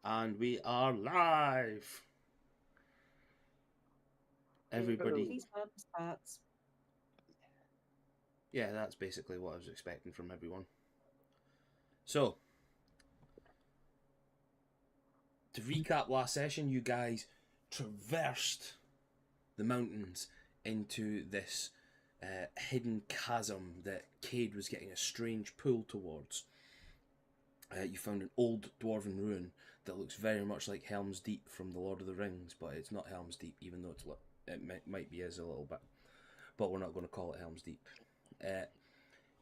And we are live. Everybody. Please starts. Yeah, that's basically what I was expecting from everyone. So, to recap last session, you guys traversed the mountains into this hidden chasm that Cade was getting a strange pull towards. You found an old dwarven ruin that looks very much like Helm's Deep from The Lord of the Rings, but it's not Helm's Deep, even though it might be as a little bit. But we're not going to call it Helm's Deep.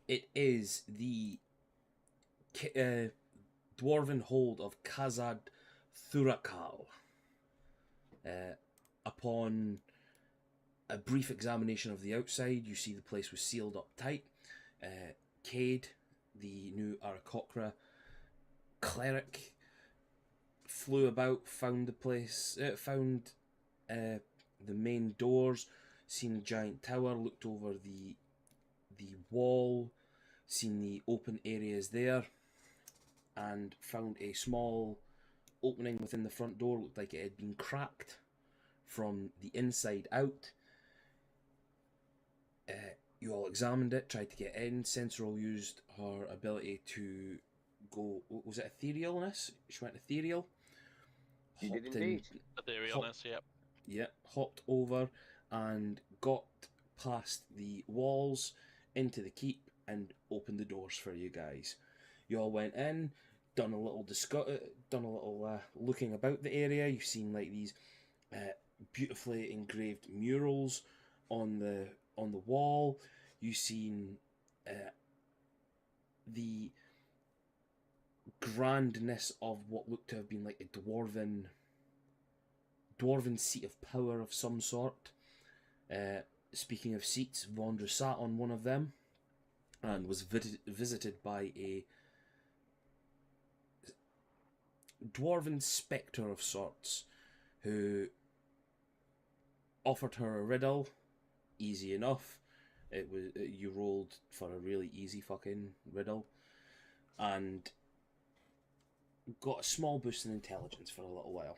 It is the dwarven hold of Khazad Thurakal. Upon a brief examination of the outside, you see the place was sealed up tight. Cade, the new Arakocra cleric, flew about, found the place, found the main doors, seen a giant tower, looked over the wall, seen the open areas there, and found a small opening within the front door. Looked like it had been cracked from the inside out. You all examined it, tried to get in. Sensorol used her ability to go. Was it etherealness? She went ethereal. She did indeed. Etherealness, yep. Yeah, hopped over and got past the walls into the keep and opened the doors for you guys. You all went in, done a little looking about the area. You've seen like these beautifully engraved murals on the wall. You've seen the grandness of what looked to have been like a dwarven seat of power of some sort. Speaking of seats, Vondra sat on one of them and was visited by a dwarven spectre of sorts who offered her a riddle. Easy enough. You rolled for a really easy fucking riddle and got a small boost in intelligence for a little while.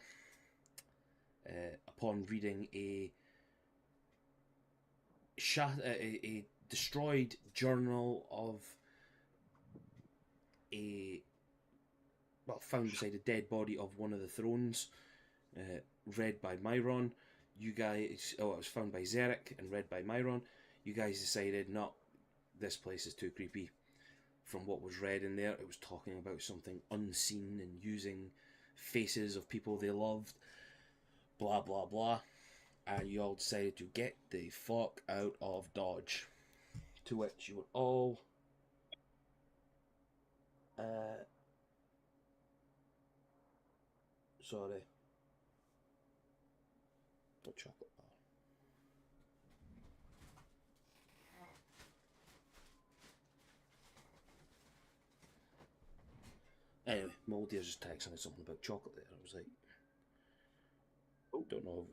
Upon reading a destroyed journal of found beside a dead body of one of the thrones, read by Myron. You guys, it was found by Xeric and read by Myron. You guys decided, no, this place is too creepy. From what was read in there, it was talking about something unseen and using faces of people they loved. Blah blah blah, and you all decided to get the fuck out of Dodge. To which you were all sorry, not chocolate bar. Anyway, Moldy was just texting me something about chocolate there. I was like, don't know.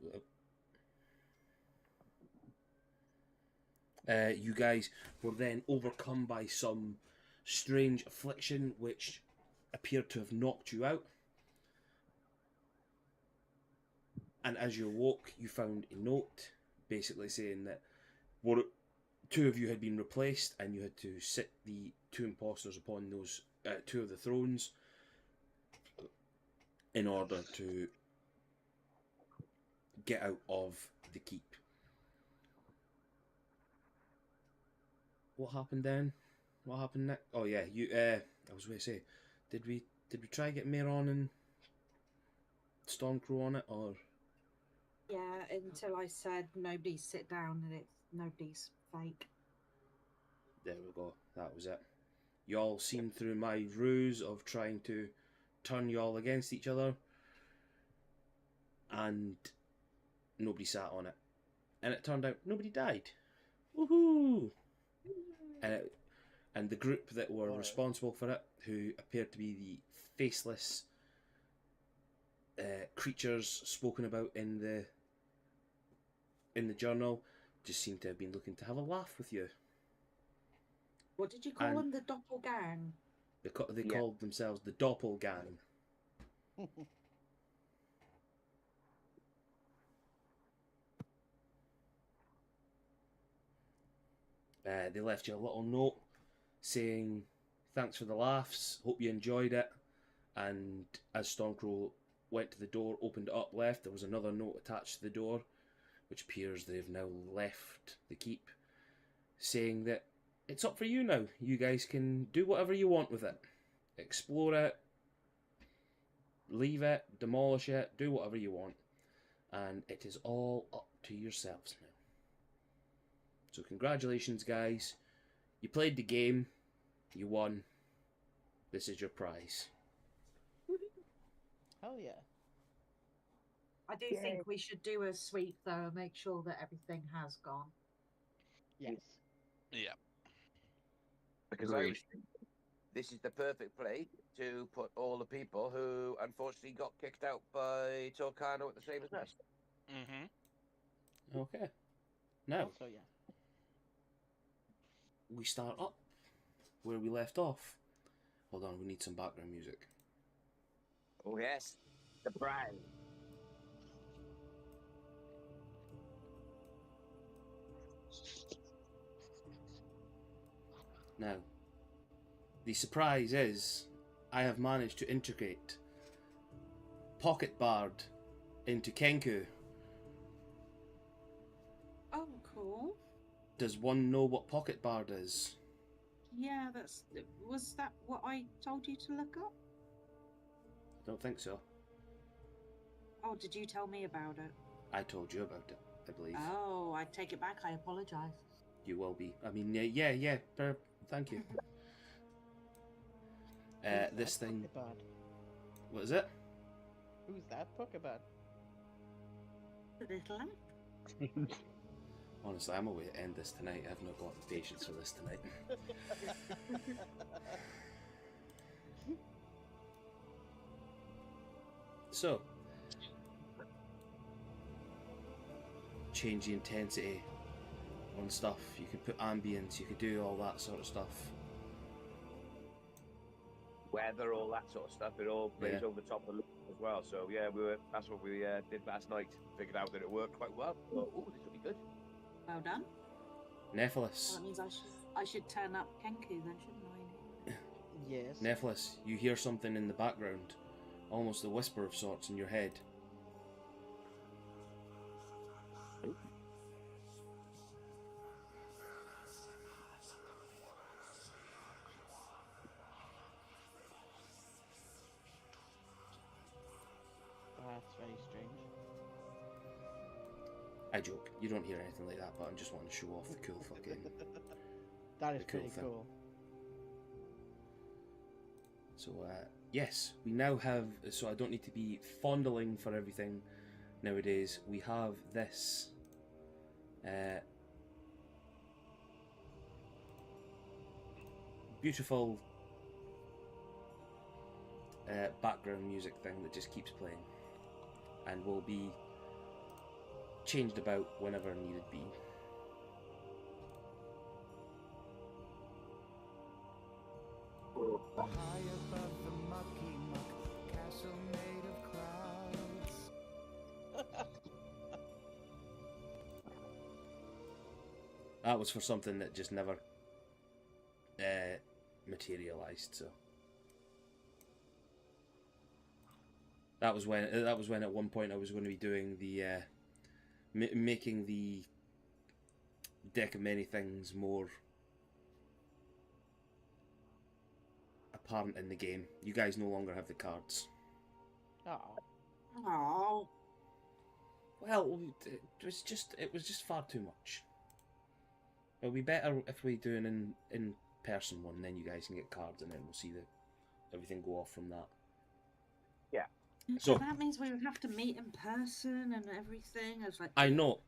You guys were then overcome by some strange affliction which appeared to have knocked you out. And as you awoke, you found a note basically saying that two of you had been replaced and you had to sit the two imposters upon those two of the thrones in order to get out of the keep. What happened then? What happened next? Oh yeah, you. I was going to say, did we try to get Mayron and Stormcrow on it, or? Yeah, until I said nobody sit down and nobody's fake. There we go. That was it. Y'all seen through my ruse of trying to turn y'all against each other, and nobody sat on it. And it turned out nobody died. Woohoo! And the group that were responsible for it, who appeared to be the faceless creatures spoken about in the journal, just seemed to have been looking to have a laugh with you. What did you call them? The doppelgang? They called themselves the Doppelgang. They left you a little note saying, thanks for the laughs, hope you enjoyed it. And as Stormcrow went to the door, opened it up, left, there was another note attached to the door, which appears they've now left the keep, saying that it's up for you now. You guys can do whatever you want with it. Explore it, leave it, demolish it, do whatever you want. And it is all up to yourselves now. So congratulations, guys. You played the game. You won. This is your prize. Hell yeah. I do think we should do a sweep though and make sure that everything has gone. Yes. Yeah. Because I was thinking, this is the perfect place to put all the people who unfortunately got kicked out by Torcano at the same as us. Mm-hmm. Okay. Now, Also, yeah. we start up where we left off. Hold on, we need some background music. Oh yes, the bride. Now, the surprise is I have managed to integrate Pocket Bard into Kenku. Oh, cool. Does one know what Pocket Bard is? Yeah, was that what I told you to look up? I don't think so. Oh, did you tell me about it? I told you about it, I believe. Oh, I take it back. I apologize. You will be. I mean, yeah. Thank you. Who's This that thing. Pokebud? What is it? Who's that Pokebud? The little lamp. Honestly, I'm away to end this tonight. I've not got the patience for this tonight. So, change the intensity on stuff. You can put ambience. You could do all that sort of stuff. Weather, all that sort of stuff. It all plays Yeah. over the top of the loop as well. So yeah, that's what we did last night. Figured out that it worked quite well. Oh, this will be good. Well done. Nephilis. Well, that means I should turn up Kenku then, shouldn't I? Yes. Nephilis, you hear something in the background. Almost a whisper of sorts in your head. That's very strange. I joke. You don't hear anything like that, but I just want to show off the cool fucking... That is The cool pretty thing. cool. So, yes, we now have... So I don't need to be fondling for everything nowadays. We have this... beautiful background music thing that just keeps playing and will be changed about whenever needed be. High above the mucky muck castle made of clouds. That was for something that just never materialized. So that was when at one point I was going to be doing the making the deck of many things more apparent in the game. You guys no longer have the cards. Oh. Oh, Well, it was just far too much. It'll be better if we do an in person one, then you guys can get cards, and then we'll see everything go off from that. so So- that means we would have to meet in person and everything. I was like, I know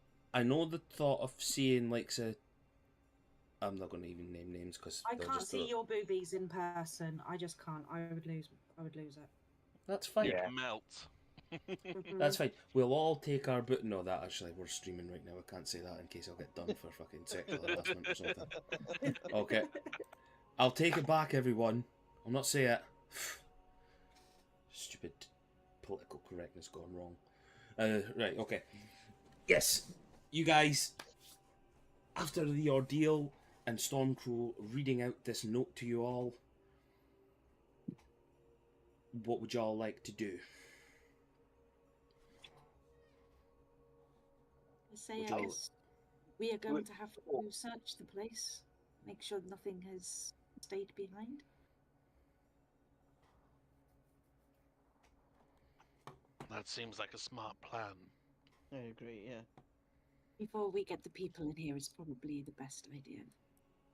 the thought of seeing like I'm not going to even name names because I can't see your boobies in person. I just can't. I would lose it. That's fine. Yeah. Melt. That's fine. We'll all take our boot. No, that actually we're streaming right now. I can't say that in case I'll get done for fucking sexual harassment or something. Okay, I'll take it back, everyone. I'll not say it. Stupid political correctness gone wrong. Right. Okay. Yes, you guys. After the ordeal, and Stormcrow reading out this note to you all. What would you all like to do? I say, Would I you- guess we are going to have to search the place, make sure nothing has stayed behind. That seems like a smart plan. I agree, yeah. Before we get the people in here is probably the best idea.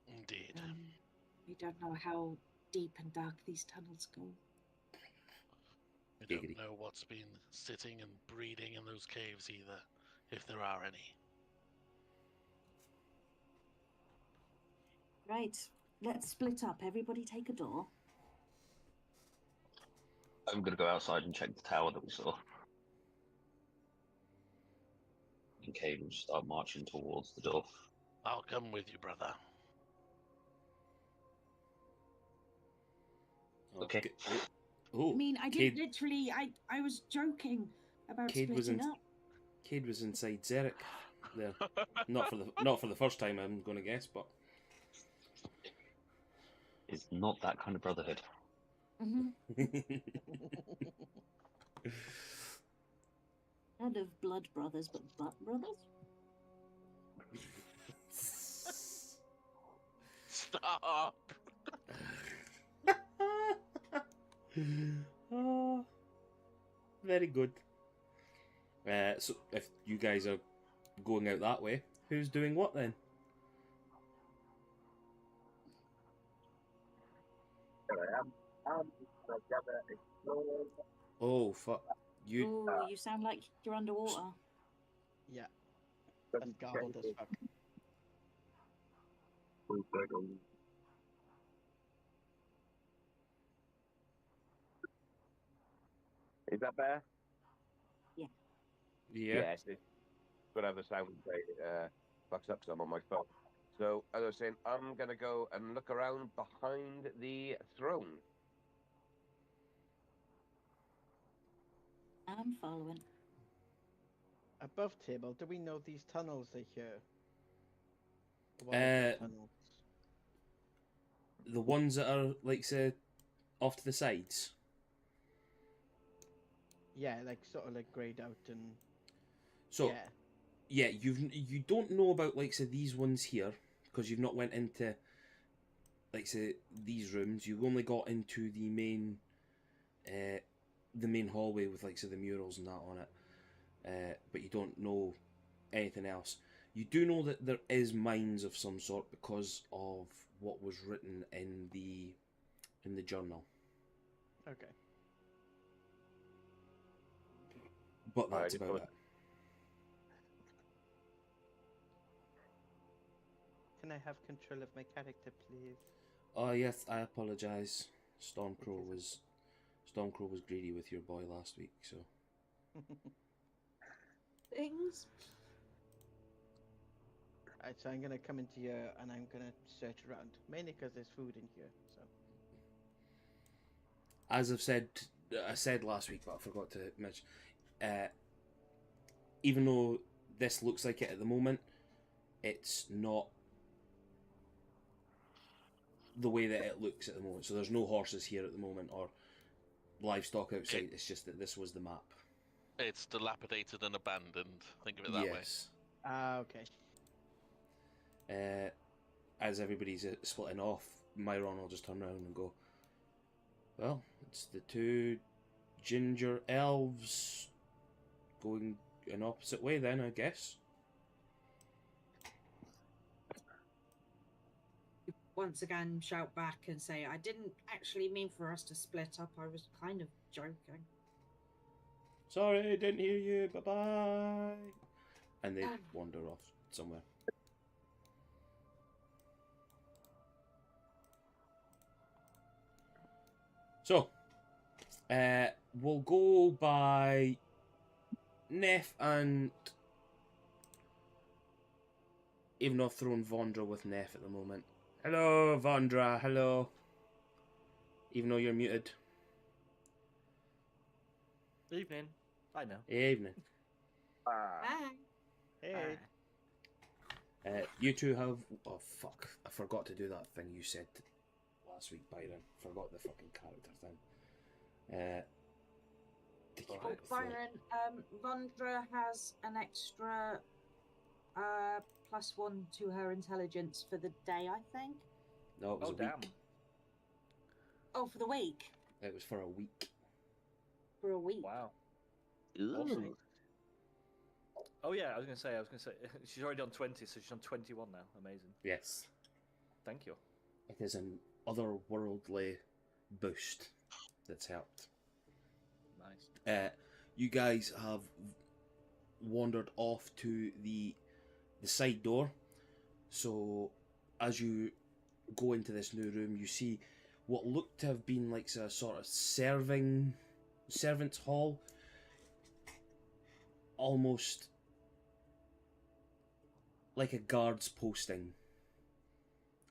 Indeed. We don't know how deep and dark these tunnels go. We don't Giggity. know what's been sitting and breeding in those caves either, if there are any. Right, let's split up. Everybody take a door. I'm gonna go outside and check the tower that we saw. And Cade will start marching towards the door. I'll come with you, brother. Okay. Oh, I mean, I Cade, did literally. I was joking about Cade was splitting in- up. Cade was inside Zerek there. Not for the first time, I'm going to guess, but It's not that kind of brotherhood. Not of blood brothers, but butt brothers. Stop! Oh, very good. So if you guys are going out that way, who's doing what then? Oh fuck! You Oh, you sound like you're underwater. Yeah. That's garbled as fuck. Is that better? yeah. Yes. It's whatever sound fucks up some on my phone. So, as I was saying, I'm going to go and look around behind the throne. I'm following. Above table, do we know these tunnels are here? What are the tunnels? The ones that are like say off to the sides. Yeah, like sort of like grayed out and So yeah. you don't know about like say these ones here because you've not went into like say these rooms. You've only got into the main hallway with like say the murals and that on it. But you don't know anything else. You do know that there is mines of some sort because of what was written in the journal. Okay. But that's Alright, about it. Can I have control of my character, please? Oh yes, I apologise. Stormcrow was greedy with your boy last week, so Things. Alright, so I'm gonna come into here and I'm gonna search around. Mainly because there's food in here, so. as I said last week, but I forgot to mention. Even though this looks like it at the moment, it's not the way that it looks at the moment. So there's no horses here at the moment or livestock outside. It's just that this was the map. It's dilapidated and abandoned. Think of it that way. Yes. Ah, okay. As everybody's splitting off, Myron will just turn around and go, well, it's the two ginger elves going an opposite way then, I guess. Once again, shout back and say, I didn't actually mean for us to split up. I was kind of joking. Sorry, didn't hear you. Bye-bye. And they wander off somewhere. So, we'll go by Neff and... Even though I've thrown Vondra with Neff at the moment. Hello, Vondra. Hello. Even though you're muted. Evening. Bye now. Evening. Bye. Hey. You two have. Oh fuck! I forgot to do that thing you said last week, Byron. Forgot the fucking character thing. To keep Oh, it through. Byron, Vondra has an extra +1 to her intelligence for the day, I think. No, it was Oh, a damn. week. Oh, for the week. It was for a week. For a week. Wow. Ooh. Awesome. Oh yeah, I was gonna say, she's already on 20, so she's on 21 now. Amazing. Yes. Thank you. It is an otherworldly boost that's helped. Nice. You guys have wandered off to the side door. So as you go into this new room, you see what looked to have been like a sort of servants' hall, almost like a guard's posting,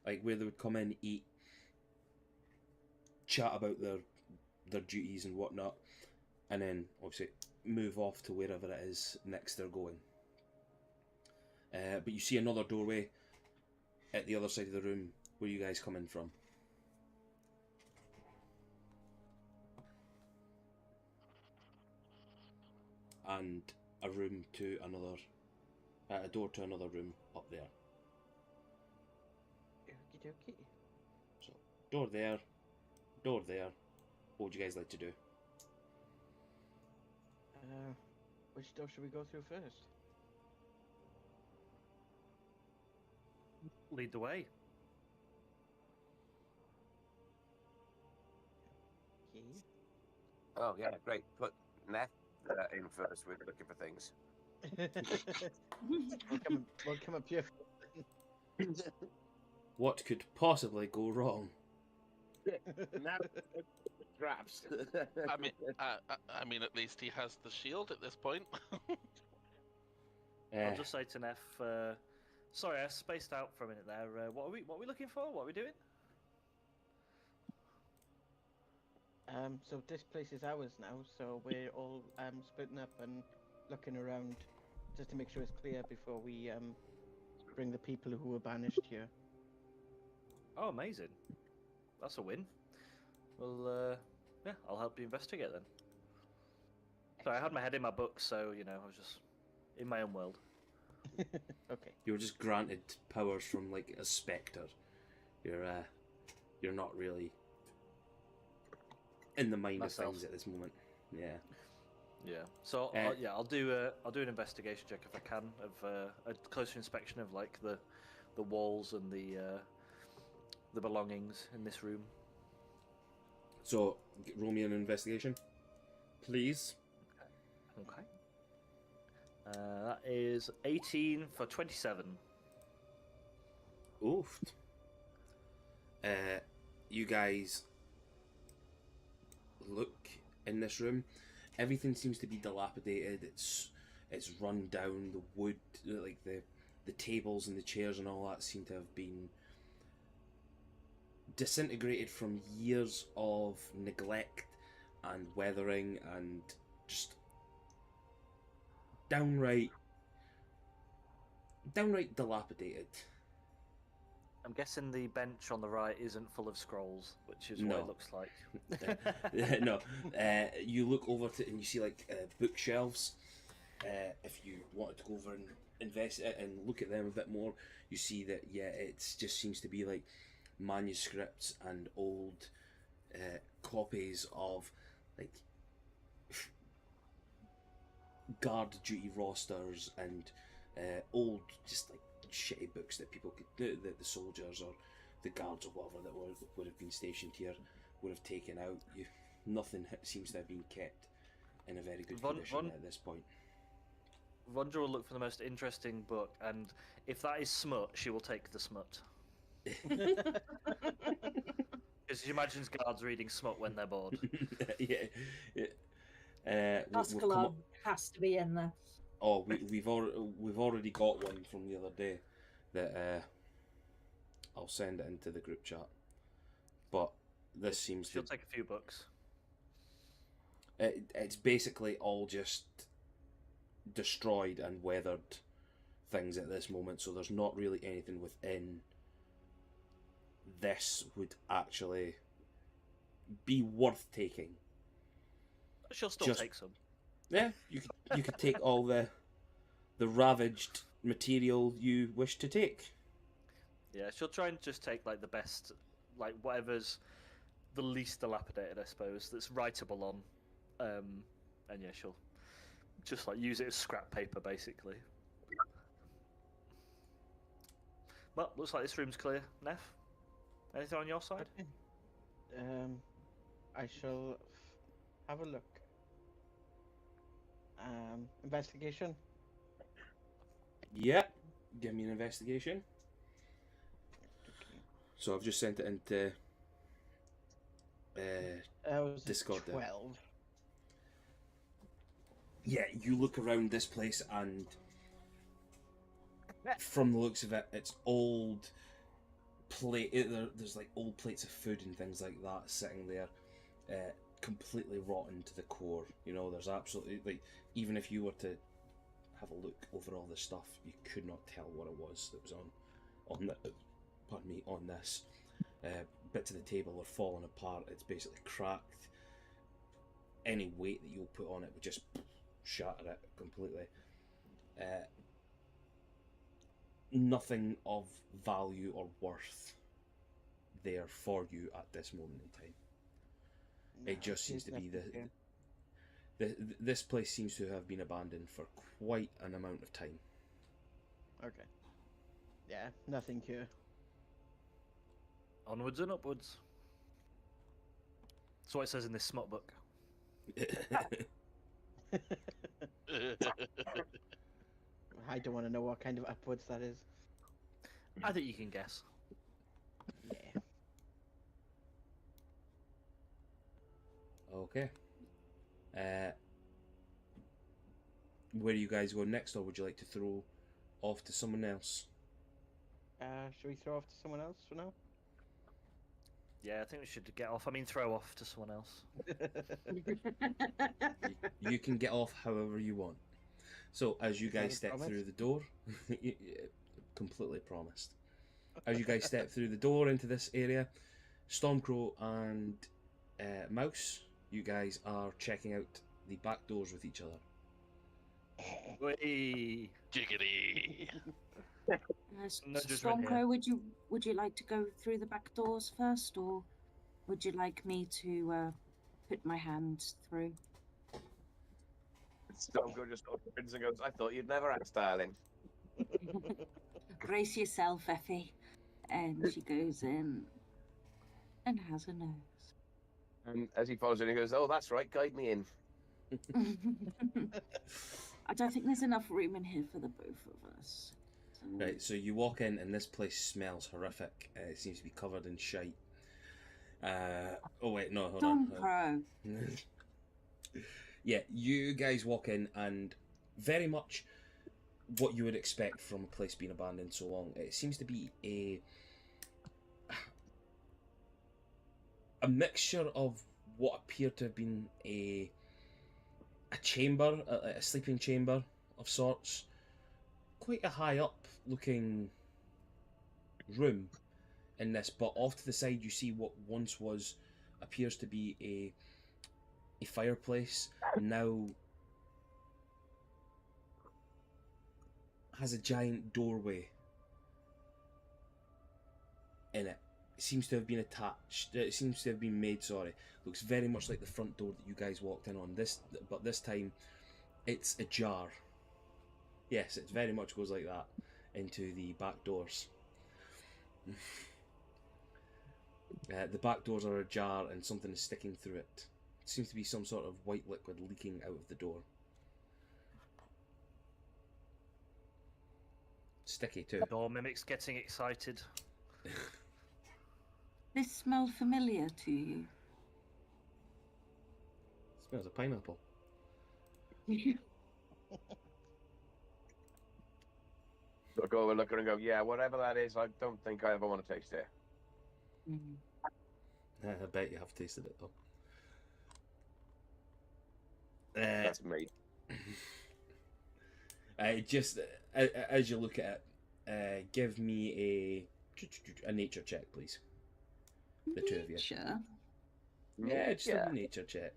like where they would come in, eat, chat about their duties and whatnot, and then obviously move off to wherever it is next they're going. But you see another doorway at the other side of the room where you guys come in from. And a room to another, a door to another room up there. Okie dokie. So, door there, door there. What would you guys like to do? Which door should we go through first? Lead the way. Okay. Oh yeah, great. Put Neth in first. We're looking for things. we'll come up here. What could possibly go wrong? Now, traps. I mean, at least he has the shield at this point. I'll just say to Neff, sorry, I spaced out for a minute there. What are we looking for? What are we doing? So this place is ours now, so we're all splitting up and looking around just to make sure it's clear before we bring the people who were banished here. Oh, amazing. That's a win. Well, yeah, I'll help you investigate then. Sorry, I had my head in my book, so, you know, I was just in my own world. Okay. You were just granted powers from like a spectre. You're not really in the mind Myself. of things at this moment. Yeah. Yeah. So I'll do an investigation check if I can of a closer inspection of like the walls and the belongings in this room. So roll me an investigation, please. Okay. That is 18 for 27. Oof. You guys look in this room. Everything seems to be dilapidated. It's run down. The wood, like the tables and the chairs and all that, seem to have been disintegrated from years of neglect and weathering and just downright dilapidated. I'm guessing the bench on the right isn't full of scrolls, which is what No. it looks like. No, you look over to and you see like bookshelves. If you wanted to go over and invest and look at them a bit more, you see that it just seems to be like manuscripts and old copies of like guard duty rosters and old just like shitty books that people could the soldiers or the guards or whatever that would have been stationed here would have taken out. Nothing seems to have been kept in a very good condition at this point. Vondra will look for the most interesting book, and if that is smut, she will take the smut. Because she imagines guards reading smut when they're bored. Yeah. Tuscalon has to be in there. Oh, we've already got one from the other day that I'll send it into the group chat. But this seems She'll take a few books. It's basically all just destroyed and weathered things at this moment, so there's not really anything within this would actually be worth taking. She'll still Just- take some. Yeah, you could take all the ravaged material you wish to take. Yeah, she'll try and just take like the best, like whatever's the least dilapidated, I suppose, that's writable on. And yeah, she'll just like use it as scrap paper, basically. Well, looks like this room's clear. Neff, anything on your side? Okay. I shall have a look. Investigation. Yeah, give me an investigation. So I've just sent it into Was Discord there. 12. Yeah, you look around this place and from the looks of it, it's old there's like old plates of food and things like that sitting there, completely rotten to the core. You know, there's absolutely, like, even if you were to have a look over all this stuff, you could not tell what it was that was on this. Bits of the table are falling apart. It's basically cracked. Any weight that you'll put on it would just shatter it completely. Nothing of value or worth there for you at this moment in time. It just seems to be this place seems to have been abandoned for quite an amount of time. Okay. Yeah, nothing here. Onwards and upwards. That's what it says in this smut book. I don't want to know what kind of upwards that is. I think you can guess. Yeah. Okay. Where do you guys go next, or would you like to throw off to someone else? Should we throw off to someone else for now? Yeah, I think we should get off. I mean, throw off to someone else. You can get off however you want. So as you Is that guys a step promise? through the door, completely promised. As you guys step through the door into this area, Stormcrow and Mouse, you guys are checking out the back doors with each other. Whee! Jiggity. No, just right here. Stormcrow, would you like to go through the back doors first, or would you like me to put my hand through? Stormcrow just opens and goes, I thought you'd never ask, darling. Brace yourself, Effie. And she goes in and has a nose. And as he follows in, he goes, oh, that's right, guide me in. I don't think there's enough room in here for the both of us. So... Right, so you walk in and this place smells horrific. It seems to be covered in shite. Oh wait, no, hold on. Stormcrow. Yeah, you guys walk in and very much what you would expect from a place being abandoned so long. It seems to be a mixture of what appeared to have been a chamber, a sleeping chamber of sorts. Quite a high up looking room in this, but off to the side you see what once appears to be a fireplace, now has a giant doorway in it. It seems to have been made, sorry. Looks very much like the front door that you guys walked in on. But this time it's ajar. Yes, it very much goes like that into the back doors. The back doors are ajar and something is sticking through it. It seems to be some sort of white liquid leaking out of the door. Sticky too. Door mimics getting excited. This smell familiar to you? Smells of pineapple. So I go over and look at her and go, yeah, whatever that is, I don't think I ever want to taste it. I bet you have tasted it though. That's me. Just as you look at it, give me a nature check, please. The two of you. Sure. Yeah, just a nature check.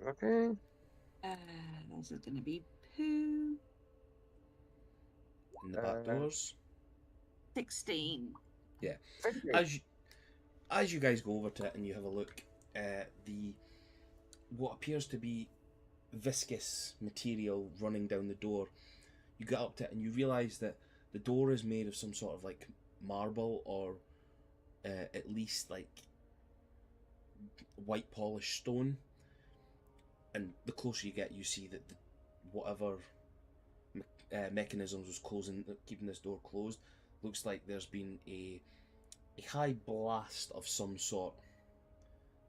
Okay. This is going to be poo. In the back doors. 16. Yeah. 50. As you guys go over to it and you have a look, the what appears to be viscous material running down the door, you get up to it and you realise that the door is made of some sort of like marble or at least like white polished stone. And the closer you get, you see that whatever mechanisms was keeping this door closed, looks like there's been a high blast of some sort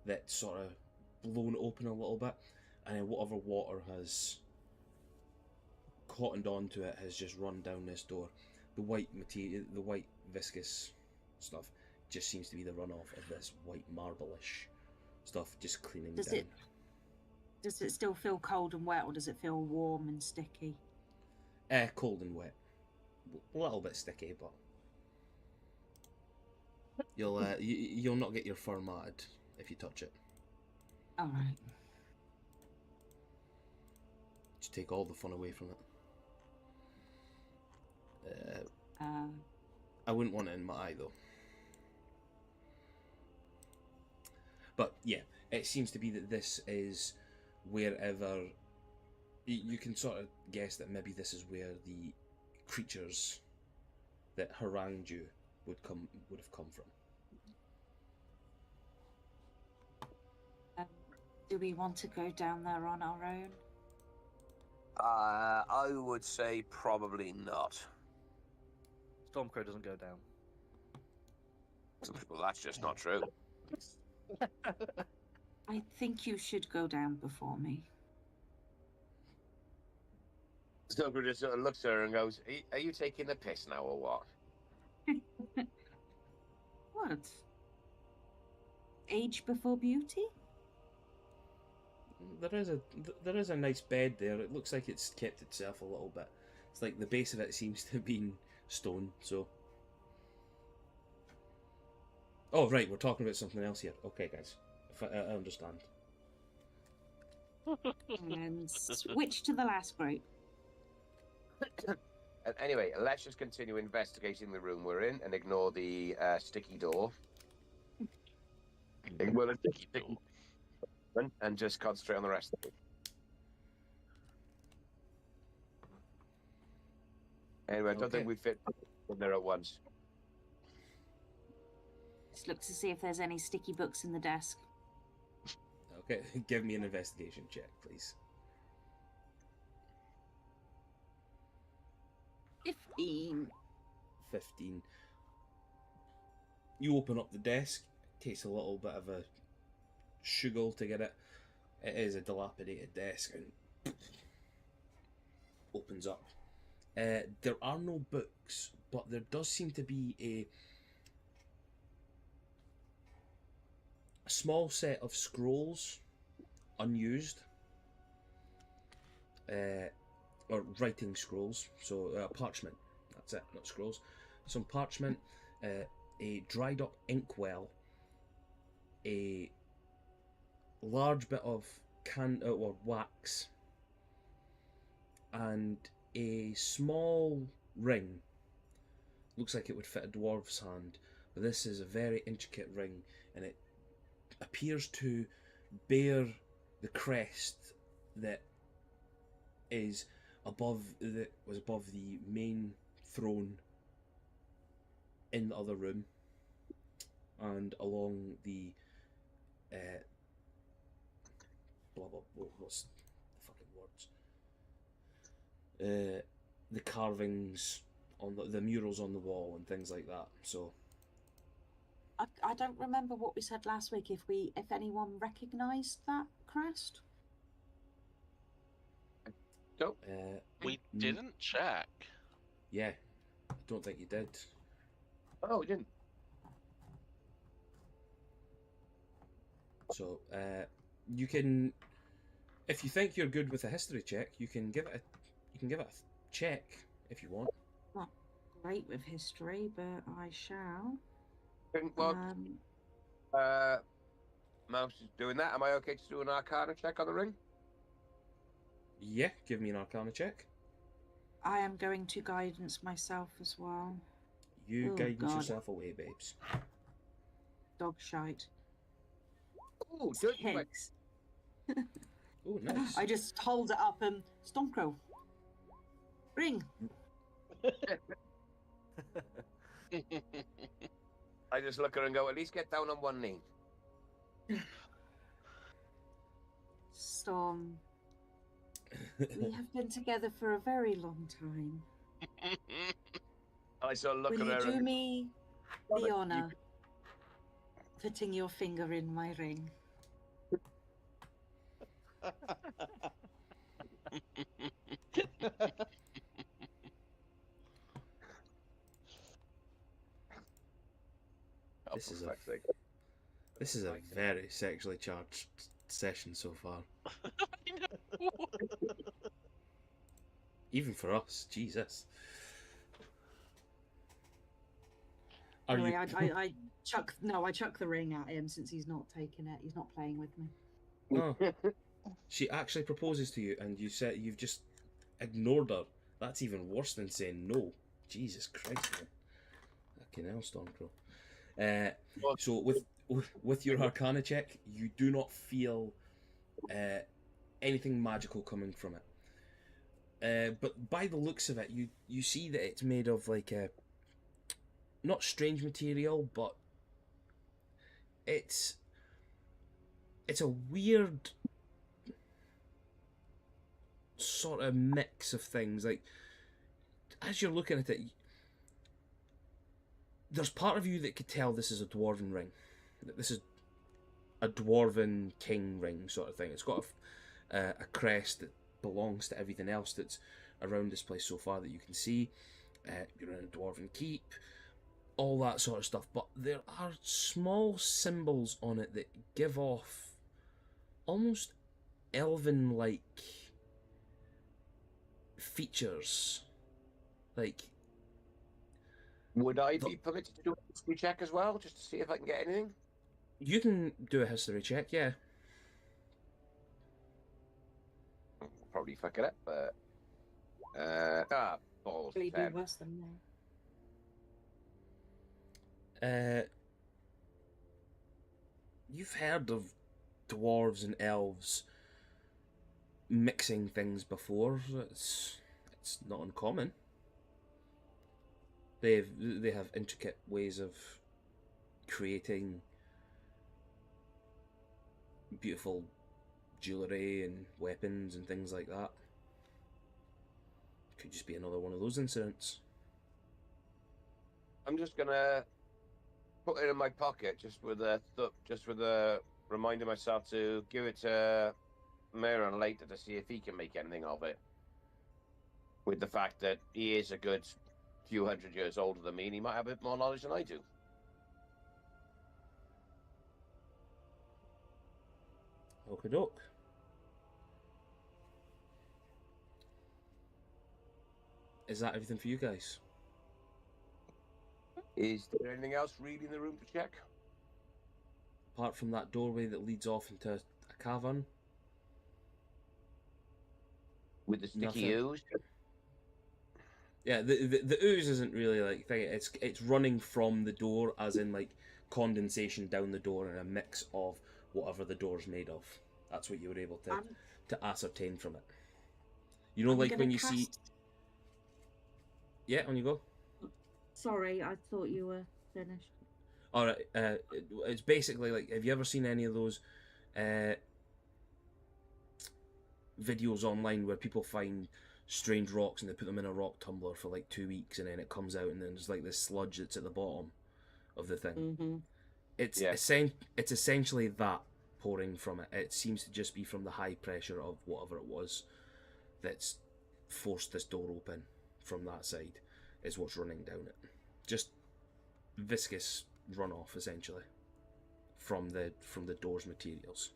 that sort of blown open a little bit, and then whatever water has cottoned onto it has just run down this door. The white material, the white viscous stuff, just seems to be the runoff of this white marble-ish stuff just cleaning down. Does it still feel cold and wet, or does it feel warm and sticky? Cold and wet, a little bit sticky, but you'll not get your fur matted if you touch it. All right. Just take all the fun away from it. I wouldn't want it in my eye though. But yeah, it seems to be that this is wherever you can sort of guess that maybe this is where the creatures that harangued you would have come from. Do we want to go down there on our own? I would say probably not. Stormcrow doesn't go down. Well, that's just not true. I think you should go down before me. Snuggle just sort of looks at her and goes, are you taking the piss now or what? What? Age before beauty? There is a nice bed there. It looks like it's kept itself a little bit. It's like the base of it seems to have been stone, so... Oh, right, we're talking about something else here. Okay, guys. I understand. And switch to the last group. And anyway, let's just continue investigating the room we're in and ignore the sticky door. Ignore the sticky door. And just concentrate on the rest of it. Anyway, I don't think we fit in there at once. Just look to see if there's any sticky books in the desk. Okay, give me an investigation check, please. 15. 15. You open up the desk. It takes a little bit of a struggle to get it. It is a dilapidated desk and opens up. There are no books, but there does seem to be a small set of scrolls, unused, or writing scrolls, so parchment, that's it, not scrolls. Some parchment, a dried up inkwell, a large bit of or wax, and a small ring. Looks like it would fit a dwarf's hand, but this is a very intricate ring, and it appears to bear the crest that is above the main throne in the other room, and along the what's the fucking words? The carvings on the murals on the wall and things like that. So I don't remember what we said last week. If anyone recognised that crest. Nope. We didn't check. Yeah, I don't think you did. Oh, we didn't. So you can, if you think you're good with a history check, you can give it can give it a check if you want. Not great with history, but I shall. Well, Mouse is doing that. Am I okay to do an Arcana check on the ring? Yeah, give me an Arcana check. I am going to guidance myself as well. You Oh, guidance God. yourself away, babes. Dog shite. Oh, dirty wet. Pigs. Oh, nice. I just hold it up and Stormcrow. Ring. I just look at her and go, at least get down on one knee. Storm. We have been together for a very long time. I sort of look Will at you her do and me Well, the you honour putting your finger in my ring? Oh, This for is a- fuck's sake. This is a very sexually charged session so far. Even for us, Jesus. Are Anyway, you? I chuck the ring at him since he's not taking it. He's not playing with me. Oh, she actually proposes to you, and you said you've just ignored her. That's even worse than saying no. Jesus Christ, man. Fucking hell, Stormcrow. So with your Arcana check, you do not feel anything magical coming from it. But by the looks of it, you see that it's made of like a not strange material, but it's a weird sort of mix of things. Like as you're looking at it, there's part of you that could tell this is a dwarven ring, that this is a dwarven king ring sort of thing. It's got a crest that belongs to everything else that's around this place so far that you can see. You're in a dwarven keep, all that sort of stuff. But there are small symbols on it that give off almost elven-like features. Like, Would I be permitted to do a history check as well, just to see if I can get anything? you can do a history check, yeah. Probably fuck it up, but balls. Really be 10. worse than me. You've heard of dwarves and elves mixing things before. It's not uncommon. They have intricate ways of creating beautiful jewellery and weapons and things like that. Could just be another one of those incidents. I'm just gonna put it in my pocket, just with a reminder myself to give it to Maron later to see if he can make anything of it. With the fact that he is a good few hundred years older than me, and he might have a bit more knowledge than I do. Okie doke. Is that everything for you guys? Is there anything else really in the room to check? Apart from that doorway that leads off into a cavern? With the sticky Nothing. ooze? Yeah, the ooze isn't really like thing. It's running from the door, as in like condensation down the door and a mix of whatever the door's made of. That's what you were able to ascertain from it. You know, I'm like gonna when you see. cast- Yeah, on you go. Sorry, I thought you were finished. All right. It's basically like, have you ever seen any of those videos online where people find strange rocks and they put them in a rock tumbler for like 2 weeks and then it comes out and then there's like this sludge that's at the bottom of the thing? Mm-hmm. It's Yeah. it's essentially that pouring from it. It seems to just be from the high pressure of whatever it was that's forced this door open from that side is what's running down it. Just viscous runoff essentially from the door's materials.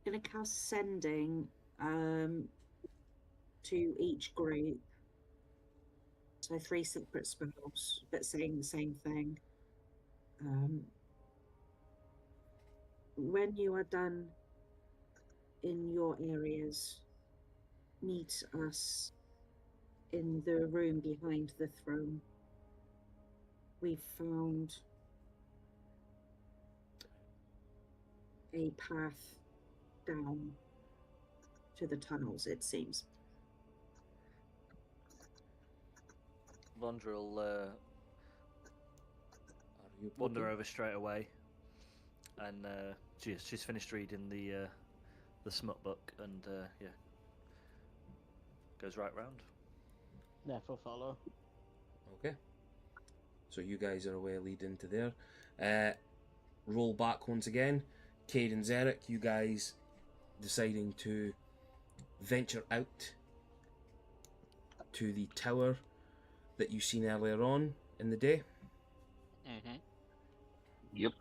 going to cast sending to each group. So 3 separate spells, but saying the same thing. When you are done in your areas, meet us in the room behind the throne. We've found a path down to the tunnels, it seems. Londra will Are you wander poking? over straight away, and she's finished reading the smut book, and yeah, goes right round. Therefore, follow. Okay. So you guys are away leading to there. Roll back once again. Cade and Zarek, you guys deciding to venture out to the tower that you seen earlier on in the day. Mm-hmm. Yep.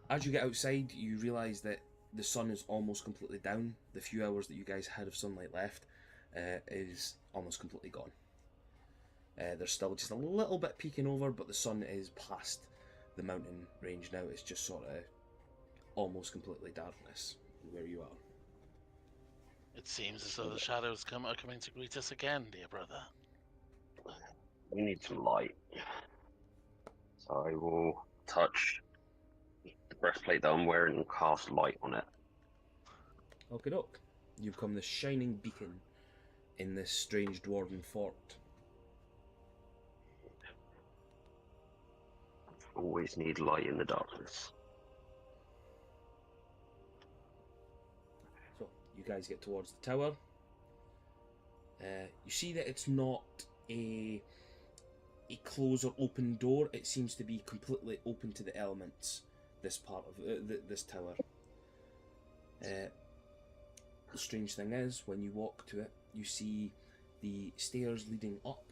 As you get outside, you realise that the sun is almost completely down. The few hours that you guys had of sunlight left is almost completely gone. There's still just a little bit peeking over, but the sun is past the mountain range now. It's just sort of almost completely darkness where you are. It seems as though the shadows are coming to greet us again, dear brother. We need some light. So I will touch the breastplate that I'm wearing and cast light on it. Okie doke. You become the shining beacon in this strange dwarven fort. Always need light in the darkness. So you guys get towards the tower. You see that it's not a close or open door. It seems to be completely open to the elements. This part of this tower. The strange thing is, when you walk to it, you see the stairs leading up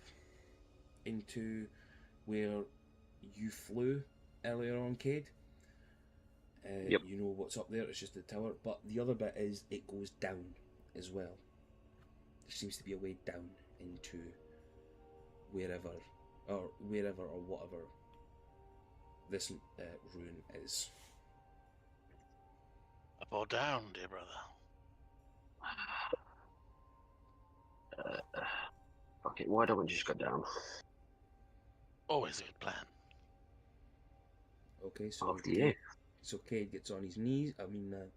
into where you flew earlier on, Cade. Yep. You know what's up there, it's just the tower, but the other bit is it goes down as well. There seems to be a way down into wherever or whatever this ruin is. Up or down, dear brother? Okay, why don't we just go down? Always a good plan. Okay, so After you. Cade gets on his knees. I mean, I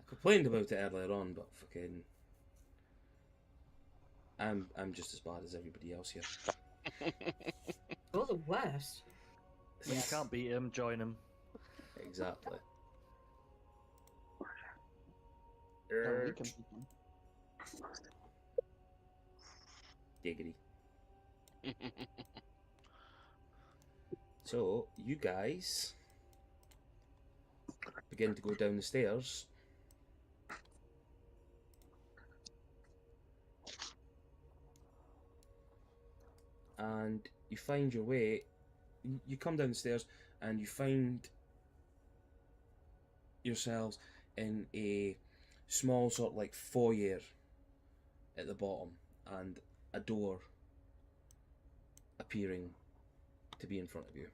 complained about it earlier on, but fucking, I'm just as bad as everybody else here. You're the worst. When you can't beat him, join him. Exactly. Oh, we can beat them. Giggity. So, you guys begin to go down the stairs. And you find your way. You come down the stairs and you find yourselves in a small sort of like foyer at the bottom, and a door appearing to be in front of you.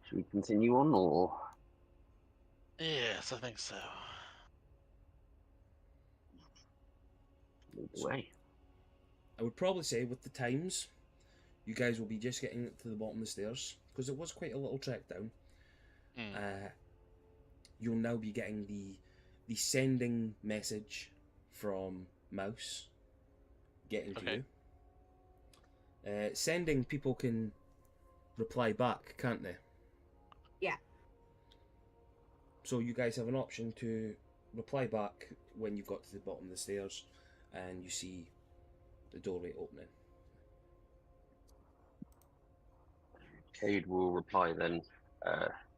Should we continue on, or? Yes, I think so. Lead the way. I would probably say with the times, you guys will be just getting to the bottom of the stairs, because it was quite a little trek down. You'll now be getting the sending message from Mouse getting to you. Sending, people can reply back, can't they? Yeah. So you guys have an option to reply back when you've got to the bottom of the stairs and you see the doorway opening. Cade will reply then.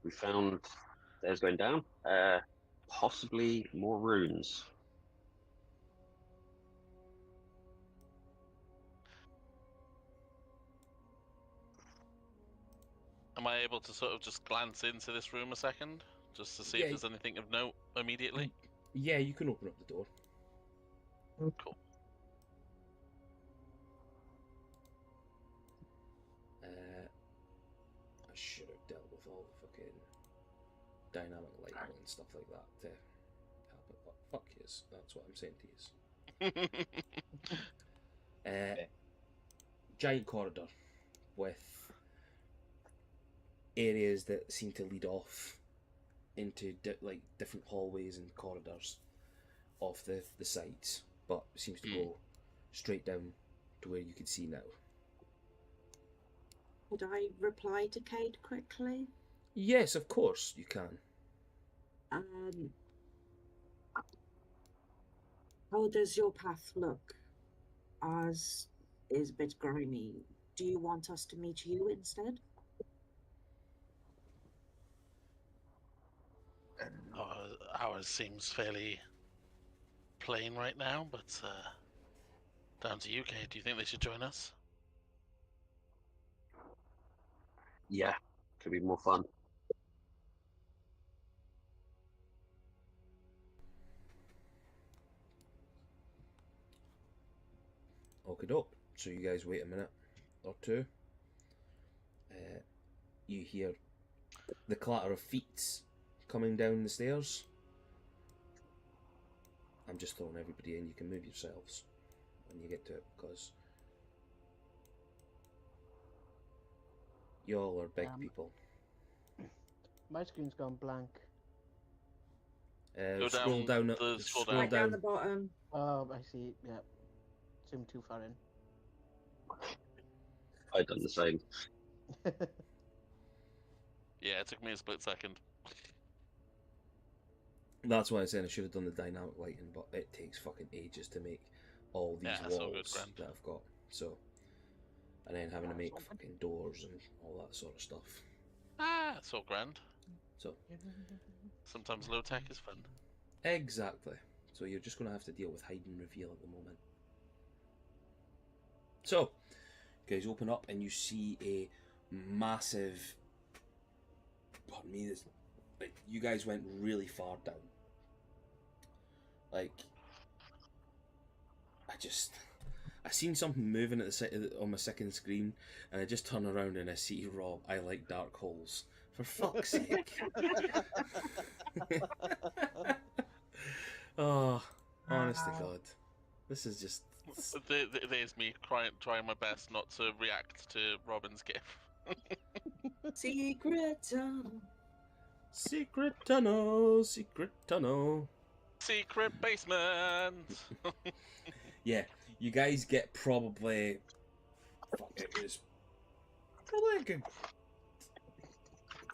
We found stairs going down. Possibly more runes. Am I able to sort of just glance into this room a second, just to see Yeah. if there's anything of note immediately? Yeah, you can open up the door. Cool. I should have dealt with all the fucking dynamic lighting and stuff like that to help it, but fuck yous. That's what I'm saying to yous. Giant corridor with areas that seem to lead off into different hallways and corridors off the sides, but seems to go straight down to where you can see now. Could I reply to Cade quickly? Yes, of course you can. How does your path look? Ours is a bit grimy. Do you want us to meet you instead? Ours seems fairly plain right now, but down to you, Kate. Do you think they should join us? Yeah, could be more fun. Okay, dope. So you guys wait a minute or two. You hear the clatter of feet coming down the stairs. I'm just throwing everybody in. You can move yourselves when you get to it, because y'all are big people. My screen's gone blank. Go Scroll down down. the- scroll Scroll Right down down. the bottom. Oh, I see. Yeah. Zoomed too far in. I've done the same. Yeah, it took me a split second. That's why I said I should have done the dynamic lighting, but it takes fucking ages to make all these Yeah, it's all good, walls grand. that I've got. So, and then having to make fucking doors and all that sort of stuff. Ah, it's all grand. So, Sometimes low tech is fun. exactly. So you're just going to have to deal with hide and reveal at the moment. So, you guys open up and you see a massive. Pardon me. You guys went really far down. Like, I seen something moving at on my second screen, and I just turn around and I see Rob. I like dark holes. For fuck's sake. Oh, honest to God. This is just. There's me trying my best not to react to Robin's gif. Secret tunnel. Secret tunnel, secret tunnel. Secret basement! Yeah, you guys get probably. Fuck, it was probably like a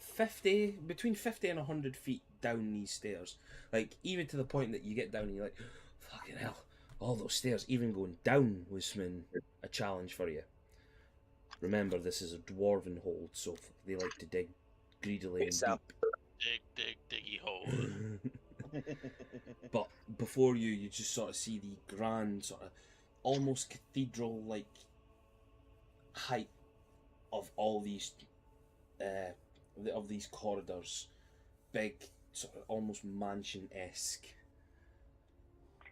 50, between 50 and 100 feet down these stairs. Like, even to the point that you get down and you're like, fucking hell, all those stairs, even going down was a challenge for you. Remember, this is a dwarven hold, so they like to dig greedily and deep. Dig, diggy hole. But before you just sort of see the grand, sort of almost cathedral-like height of all these corridors. Big, sort of almost mansion-esque.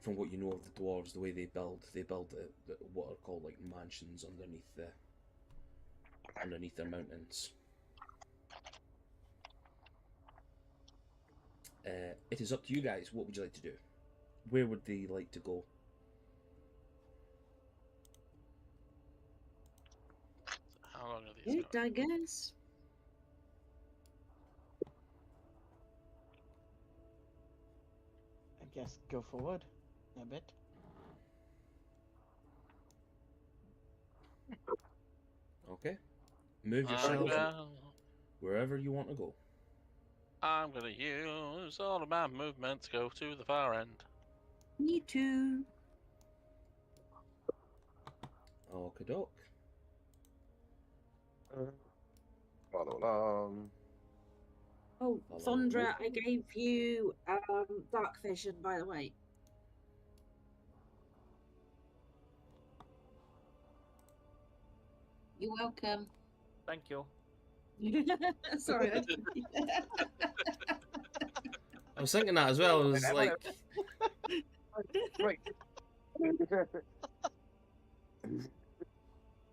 From what you know of the dwarves, the way they build what are called like mansions underneath their mountains. It is up to you guys. What would you like to do? Where would they like to go? How long are these It, going? I guess. I guess go forward a bit. Okay. Move yourselves wherever you want to go. I'm gonna use all of my movement to go to the far end. Me too. Okie doke. Follow along. Oh, Follow Thondra, along. I gave you dark vision, by the way. You're welcome. Thank you. Sorry. I was thinking that as well. It was like, Right.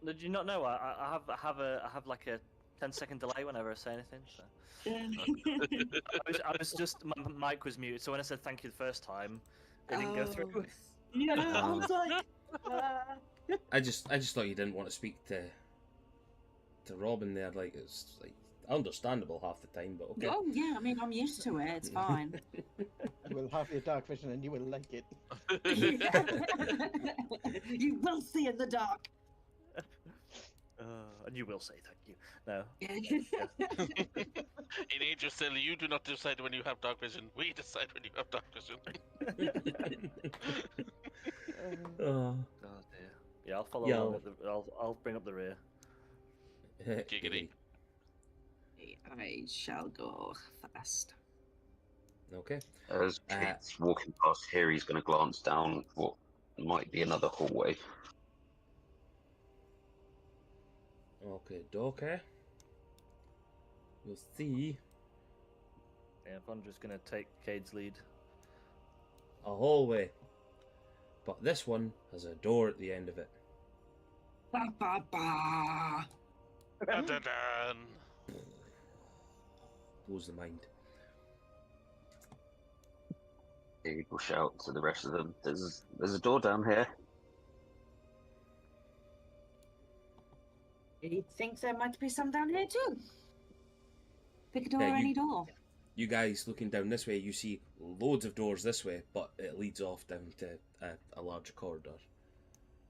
Did you not know? I have like a 10-second delay whenever I say anything. So. I was just my mic was muted, so when I said thank you the first time, it didn't go through. Yeah, I was like, I just thought you didn't want to speak to Robin there. Like, it's like understandable half the time, but okay. oh yeah, I mean, I'm used to it. It's fine. We'll have your dark vision and you will like it. You will see in the dark. And you will say thank you. No. In Age of Silly, you do not decide when you have dark vision. We decide when you have dark vision. Oh. Oh dear. Yeah, I'll follow Yeah. along. I'll bring up the rear. Giggity. I shall go first. Okay. As Kate's walking past here, he's going to glance down what might be another hallway. Okay. You'll see Yeah, I'm just gonna take Cade's lead. a hallway, but this one has a door at the end of it. Ba ba ba. Dun, dun, dun. Blows the mind. He will shout to the rest of them, there's a door down here. You think there might be some down here too? Pick a door, Yeah, you- any door. You guys looking down this way, you see loads of doors this way, but it leads off down to a large corridor.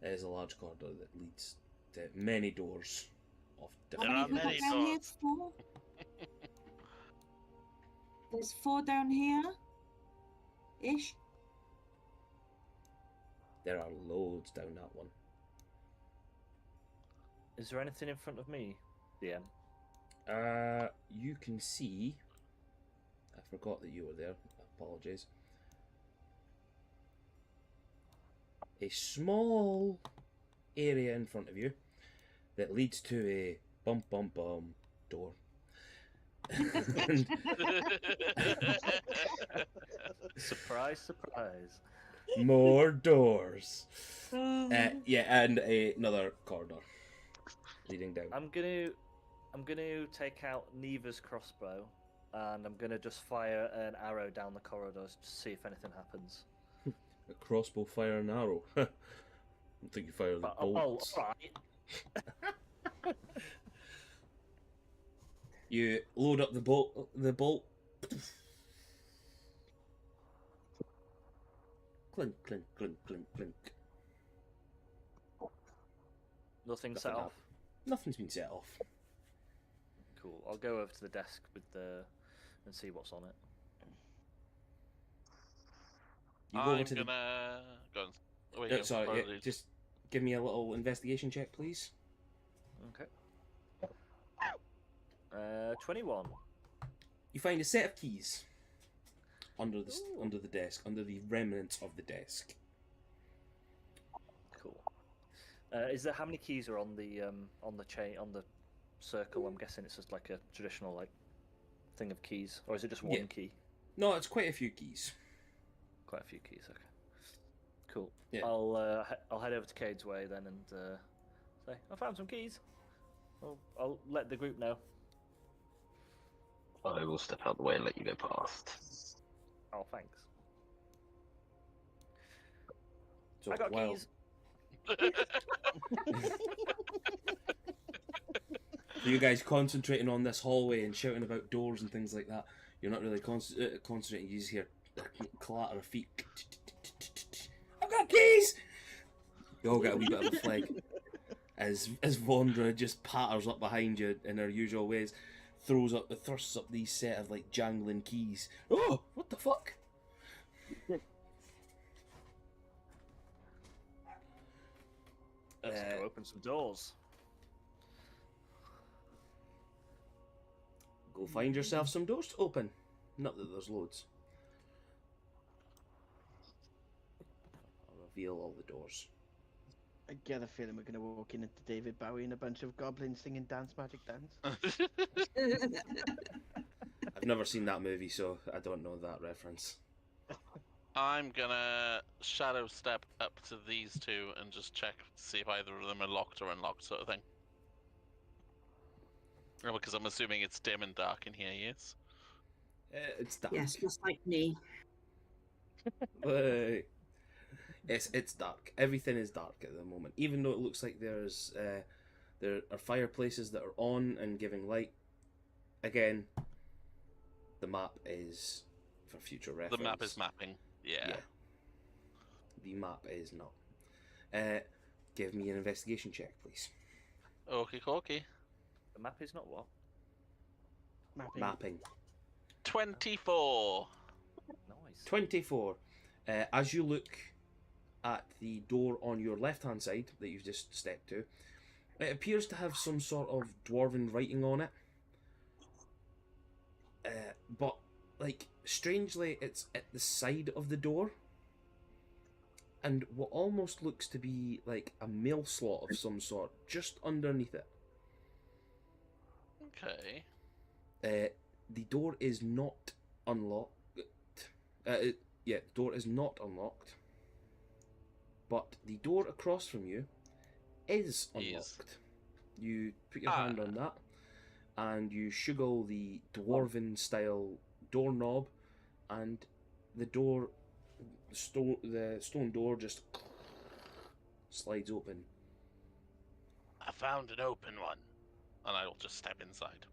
It is a large corridor that leads to many doors of There different. are How many many have we got down here? doors. 4? There's 4 down here. Ish. There are loads down that one. Is there anything in front of me, DM? You can see. I forgot that you were there. Apologies. A small area in front of you that leads to a bum door. Surprise, surprise. More doors. Yeah, and another corridor leading down. I'm gonna take out Neva's crossbow, and I'm gonna just fire an arrow down the corridors to see if anything happens. A crossbow, fire, and arrow. I don't think you fire the But, bolts. alright. You load up the bolt. Clink, clink, clink, clink, clink. Nothing set Nothing off. Nothing's been set off. Cool. I'll go over to the desk with and see what's on it. You go over I'm to gonna go on. Oh, wait, the. yeah, Sorry, or yeah, the- just give me a little investigation check, please. Okay. 21. You find a set of keys under the Ooh. under the desk, under the remnants of the desk. Cool. Is there how many keys are on the chain on the circle? I'm guessing it's just like a traditional like thing of keys, or is it just one Yeah. key? No, it's quite a few keys. Quite a few keys. Okay. Cool. Yeah. I'll head over to Cade's way then and say I found some keys. I'll let the group know. I will step out the way and let you go past. Oh, thanks. So I got while keys. you guys concentrating on this hallway and shouting about doors and things like that, you're not really concentrating. You just hear clatter of feet. I've got keys. You all get a wee bit of a flag as Vondra just patters up behind you in her usual ways, thrusts up these set of like jangling keys. Oh, what the fuck? Let's go open some doors. Go find yourself some doors to open. Not that there's loads. I'll reveal all the doors. I get a feeling we're gonna walk in into David Bowie and a bunch of goblins singing Dance Magic Dance. I've never seen that movie, so I don't know that reference. I'm gonna shadow step up to these two and just check to see if either of them are locked or unlocked, sort of thing. Because I'm assuming it's dim and dark in here, yes? It's dark. Yes, just like me. It's dark. Everything is dark at the moment. Even though it looks like there are fireplaces that are on and giving light. Again, the map is for future reference. The map is mapping. Yeah. The map is not. Give me an investigation check, please. Okie dokie. The map is not what? Mapping. 24. Nice. 24. As you look at the door on your left-hand side that you've just stepped to, it appears to have some sort of dwarven writing on it. But, like, strangely, it's at the side of the door. And what almost looks to be like a mail slot of some sort just underneath it. Okay. The door is not unlocked. The door is not unlocked. But the door across from you is unlocked. You put your hand on that, and you shuggle the dwarven style doorknob, and the door, the stone door just slides open. I found an open one, and I will just step inside.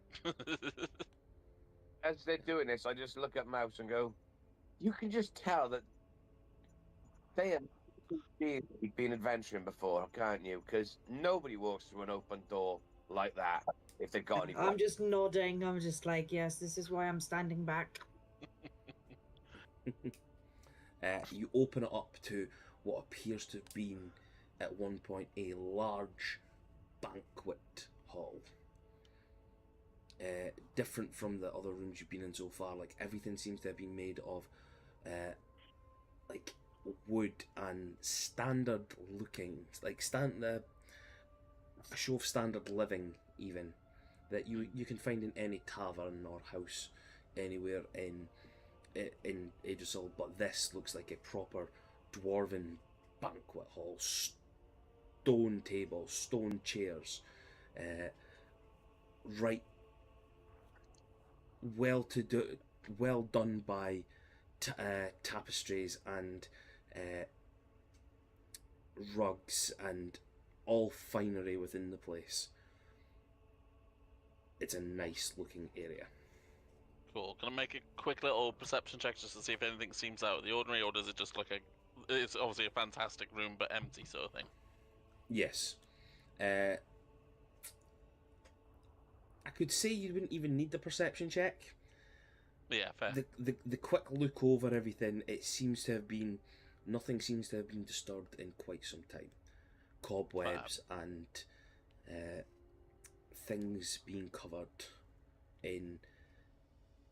As they're doing this, I just look at Mouse and go, you can just tell that they have been adventuring before, can't you? Because nobody walks through an open door like that if they've got any. I'm just nodding. I'm just like, yes, this is why I'm standing back. You open it up to what appears to have been, at one point, a large banquet hall. Different from the other rooms you've been in so far. Like, everything seems to have been made of like wood and standard looking, like a show of standard living, even that you can find in any tavern or house anywhere in Idrisil. But this looks like a proper dwarven banquet hall. Stone tables, stone chairs, right. Well done by tapestries and rugs and all finery within the place. It's a nice looking area. Cool. Can I make a quick little perception check just to see if anything seems out of the ordinary, or does it just look like it's obviously a fantastic room but empty sort of thing? Yes. I could say you wouldn't even need the perception check. Yeah, fair. The quick look over everything, it seems to have been, nothing seems to have been disturbed in quite some time. Cobwebs and things being covered in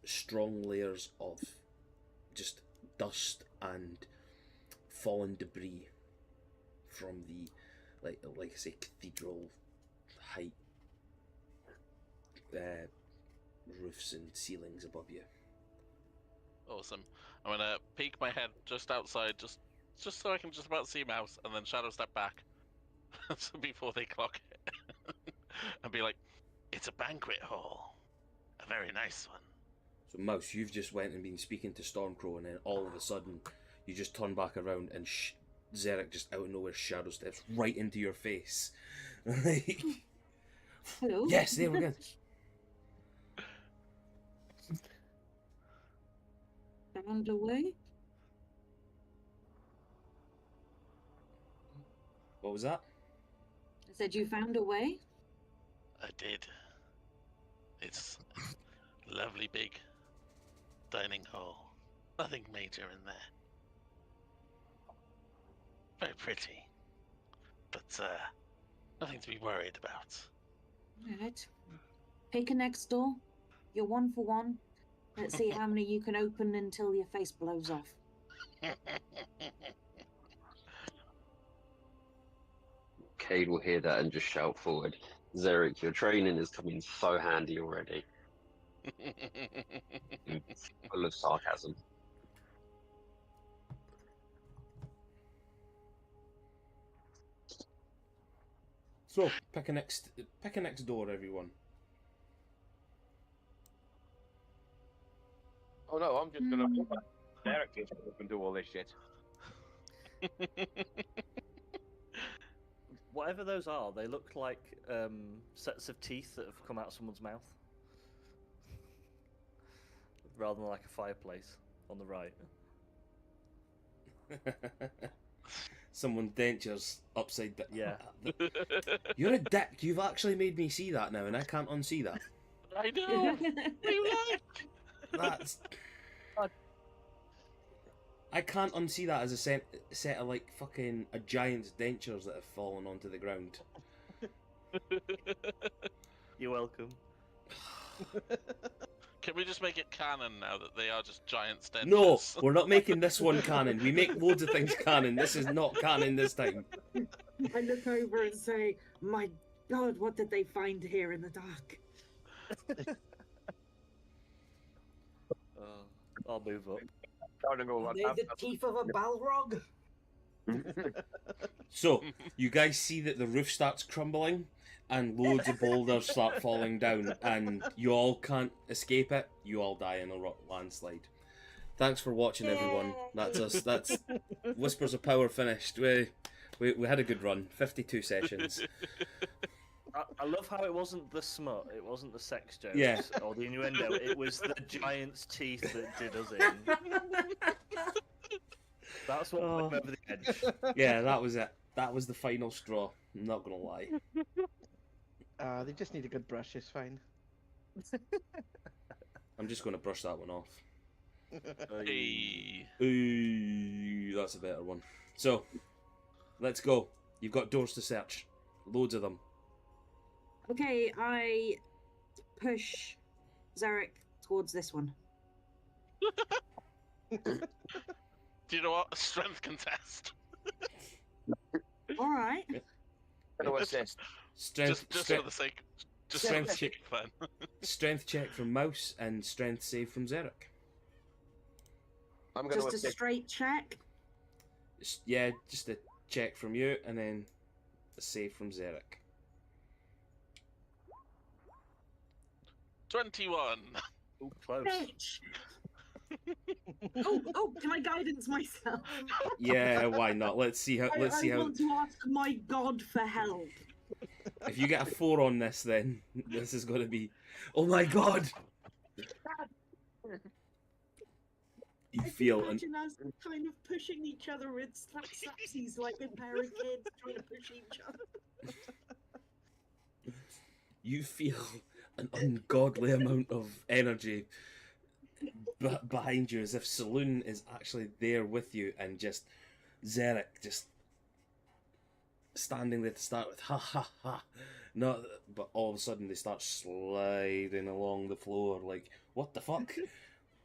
strong layers of just dust and fallen debris from the, like I say, cathedral height roofs and ceilings above you. Awesome. I'm gonna peek my head just outside, just so I can just about see Mouse, and then shadow step back before they clock it, and be like, "It's a banquet hall, a very nice one." So Mouse, you've just went and been speaking to Stormcrow, and then all of a sudden, you just turn back around, and Zarek just out of nowhere shadow steps right into your face. Like, Hello. yes, there we go. Found a way? What was that? I said you found a way? I did. It's lovely big dining hall. Nothing major in there. Very pretty, but nothing to be worried about. Alright. Pick a next door. You're 1 for 1. Let's see how many you can open until your face blows off. Cade will hear that and just shout forward, Zarek, your training is coming so handy already. Full of sarcasm. So pick a next door, everyone. Oh no, I'm just gonna Derek can do all this shit. Whatever those are, they look like sets of teeth that have come out of someone's mouth. Rather than like a fireplace on the right. Someone dentures upside down. Yeah. You're a dick. You've actually made me see that now, and I can't unsee that. I know. You like? That's. I can't unsee that as a set of like fucking a giant's dentures that have fallen onto the ground. You're welcome. Can we just make it canon now that they are just giant dentures? No, we're not making this one canon. We make loads of things canon. This is not canon this time. I look over and say, "My God, what did they find here in the dark?" I'll move up. Are they the teeth of a Balrog? So, you guys see that the roof starts crumbling and loads of boulders start falling down and you all can't escape it. You all die in a landslide. Thanks for watching, everyone. That's us. That's Whispers of Power finished. We had a good run. 52 sessions. I love how it wasn't the smut, it wasn't the sex jokes Yeah. or the innuendo, it was the giant's teeth that did us in. That's what put me over the edge. Yeah, that was it. That was the final straw. I'm not gonna lie. They just need a good brush, it's fine. I'm just gonna brush that one off. Hey. Ooh, that's a better one. So, let's go. You've got doors to search. Loads of them. Okay, I push Zarek towards this one. Do you know what? Strength contest. All right. No assist. Strength, Just for the sake. Just strength for the check. sake of fun. Strength check from Mouse and strength save from Zarek. I'm going to Just a assist. straight check. Yeah, just a check from you and then a save from Zarek. 21. Ooh, close. Bitch. oh, can I guidance myself? Yeah, why not? Let's see how. Let's see I how. want to ask my God for help. If you get a 4 on this, then this is going to be. Oh my God! You I feel can an. imagine us kind of pushing each other with slapsies like a pair of kids trying to push each other. You feel an ungodly amount of energy behind you, as if Saloon is actually there with you, and just Zarek just standing there to start with, ha ha ha. No, but all of a sudden they start sliding along the floor like, what the fuck?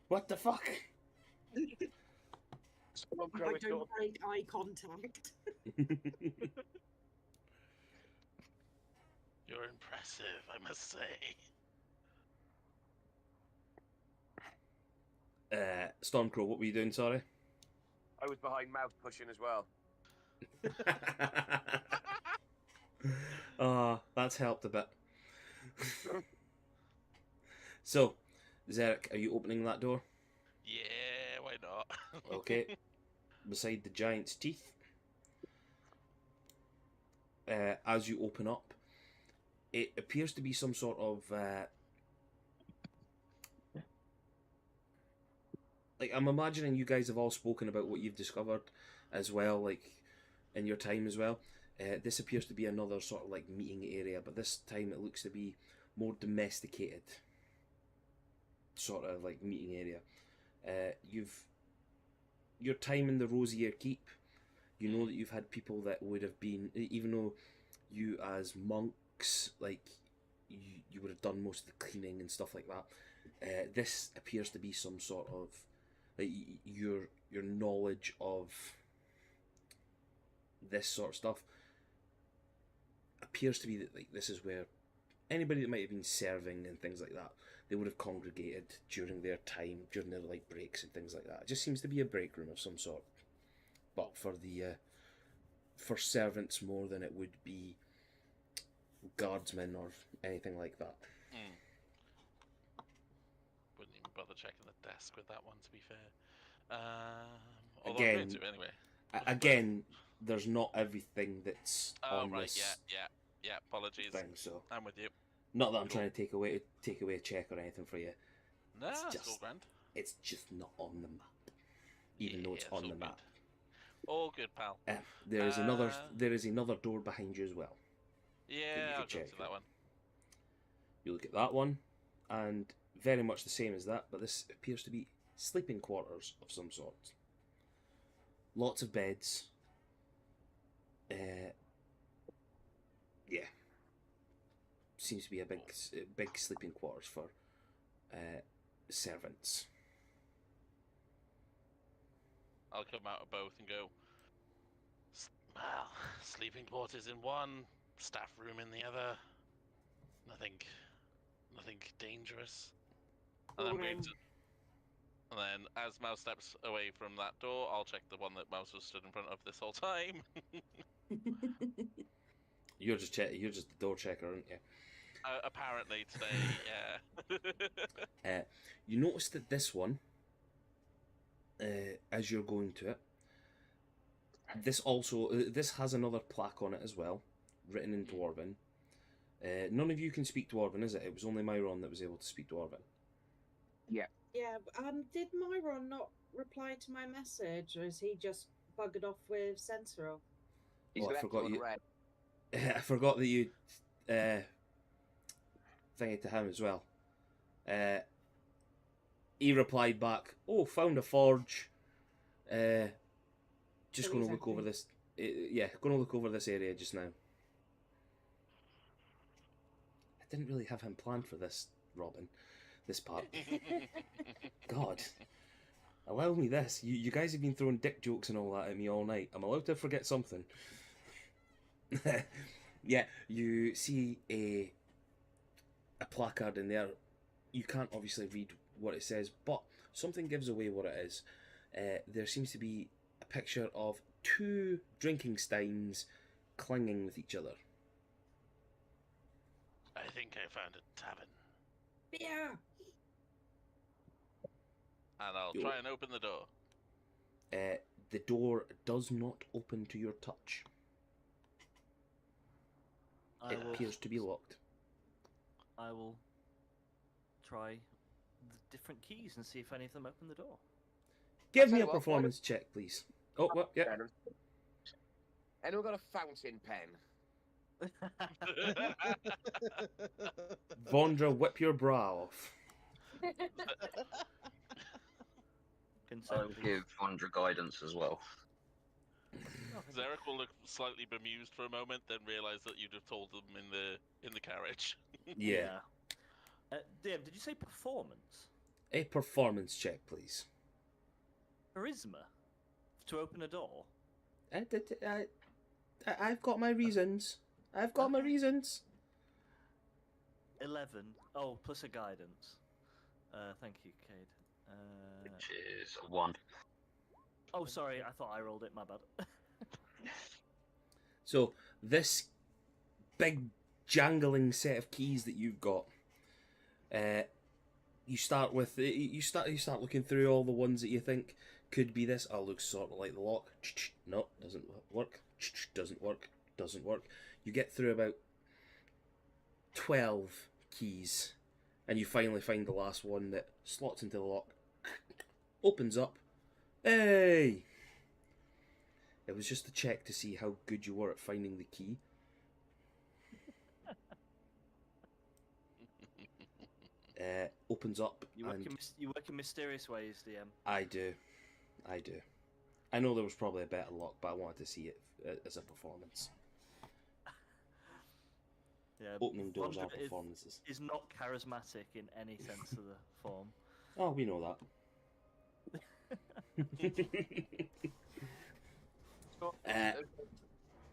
What the fuck? I don't break eye contact. You're impressive, I must say. Stormcrow, what were you doing, sorry? I was behind Mouth pushing as well. That's helped a bit. So, Zarek, are you opening that door? Yeah, why not? Okay. Beside the giant's teeth. As you open up, it appears to be some sort of like, I'm imagining you guys have all spoken about what you've discovered as well, like in your time as well. This appears to be another sort of like meeting area, but this time it looks to be more domesticated sort of like meeting area. Your time in the Rosier Keep, you know that you've had people that would have been, even though you as monks, like you would have done most of the cleaning and stuff like that. This appears to be some sort of like your knowledge of this sort of stuff appears to be that like this is where anybody that might have been serving and things like that, they would have congregated during their time, during their like breaks and things like that. It just seems to be a break room of some sort. But for the for servants more than it would be guardsmen or anything like that. Wouldn't even bother checking the desk with that one, to be fair. Although I'm going to anyway. Again, there's not everything that's on right, this yeah. Apologies. thing, so I'm with you. not that I'm Cool. trying to take away a check or anything for you. Nah, It's it's just- all grand. It's just not on the map, even though it's Yeah, on all the good. map. All good, pal. There is another door behind you as well. Yeah, I'll go check to that one. You look at that one, and very much the same as that, but this appears to be sleeping quarters of some sort. Lots of beds. Yeah. Seems to be a big sleeping quarters for servants. I'll come out of both and go. Well, sleeping quarters in one, staff room in the other. Nothing dangerous. And then, and then, as Mouse steps away from that door, I'll check the one that Mouse was stood in front of this whole time. You're just the door checker, aren't you? Apparently today, yeah. You notice that this one, as you're going to it, this has another plaque on it as well, written in dwarven. None of you can speak dwarven, is it? It was only Myron that was able to speak dwarven. Yeah. Did Myron not reply to my message, or is he just buggered off with Sensoril? He's I forgot you. red. I forgot that you thingy to him as well. He replied back, "Oh, found a forge. Just going to look over this. Going to look over this area just now." I didn't really have him planned for this, Robin. This part. God. Allow me this. You guys have been throwing dick jokes and all that at me all night. I'm allowed to forget something. Yeah, you see a placard in there. You can't obviously read what it says, but something gives away what it is. There seems to be a picture of two drinking steins clinging with each other. I think I found a tavern. Yeah. And I'll try and open the door. The door does not open to your touch. It appears to be locked. I will try the different keys and see if any of them open the door. Give me a performance check, please. Oh, well, yeah. Anyone got a fountain pen? Vondra, whip your brow off. I'll give Vondra guidance as well. Zarek will look slightly bemused for a moment, then realise that you'd have told them in the carriage. Yeah. DM, did you say performance? A performance check, please. Charisma? To open a door? I've got my reasons. I've got my reasons. 11. Oh, plus a guidance. Thank you, Cade. Which is a 1. Oh, sorry, I thought I rolled it, my bad. So, this big jangling set of keys that you've got, you start looking through all the ones that you think could be this. Oh, looks sort of like the lock. No, doesn't work. Doesn't work. Doesn't work. You get through about 12 keys, and you finally find the last one that slots into the lock, opens up. Hey! It was just a check to see how good you were at finding the key. Opens up. You work in mysterious ways, DM. I do. I know there was probably a better lock, but I wanted to see it as a performance. Yeah, Opening doors are Vondra performances. is not charismatic in any sense of the form. Oh, we know that.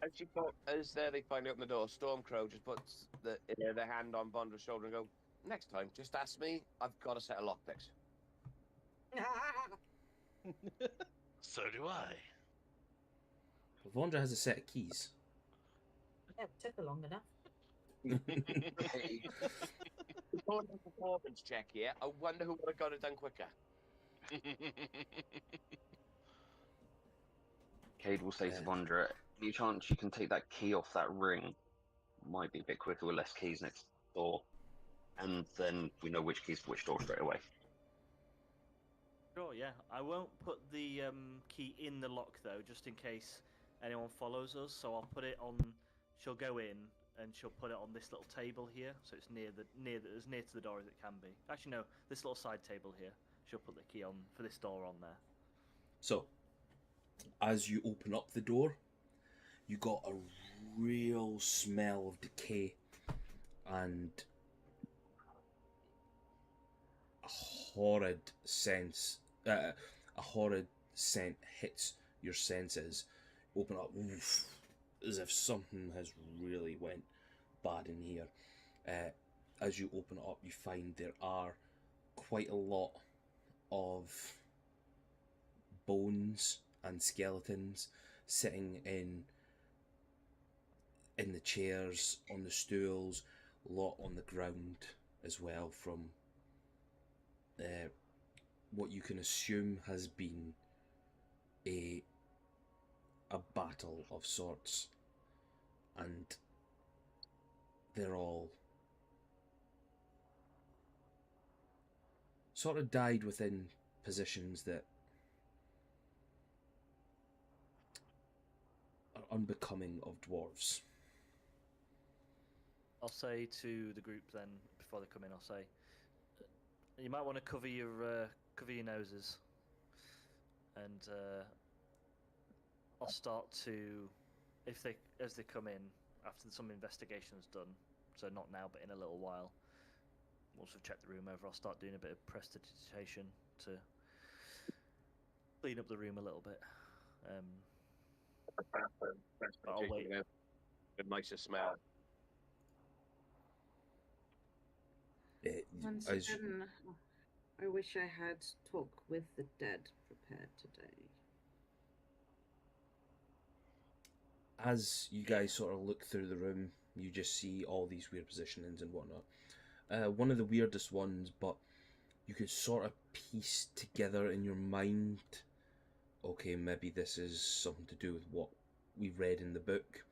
As they finally open the door, Stormcrow just puts their hand on Bondra's shoulder and go, "Next time, just ask me. I've got a set of lockpicks." So do I. Vondra has a set of keys. Yeah, it took her long enough. Before the performance check here, I wonder who would have got it done quicker. Cade will say to Yeah. Vondra, any chance you can take that key off that ring? Might be a bit quicker with less keys next door. And then we know which keys for which door straight away. Sure, yeah. I won't put the key in the lock though, just in case anyone follows us. So I'll put it on. She'll go in and she'll put it on this little table here, so it's as near to the door as it can be. Actually, no, this little side table here. She'll put the key on for this door on there. So, as you open up the door, you got a real smell of decay and a horrid scent hits your senses. Open up, oof, as if something has really went bad in here. As you open it up, you find there are quite a lot of bones and skeletons sitting in the chairs, on the stools, a lot on the ground as well, from what you can assume has been a battle of sorts, and they're all sort of died within positions that are unbecoming of dwarves. I'll say to the group then, before they come in, I'll say, you might want to cover your noses, and I'll start to, as they come in after some investigation's done. So not now, but in a little while. Once we've checked the room over, I'll start doing a bit of prestidigitation to clean up the room a little bit. I'll wait. A nicer smell. Once As again, I wish I had talk with the dead prepared today. as you guys sort of look through the room, you just see all these weird positionings and whatnot. One of the weirdest ones, but you could sort of piece together in your mind, okay, maybe this is something to do with what we read in the book.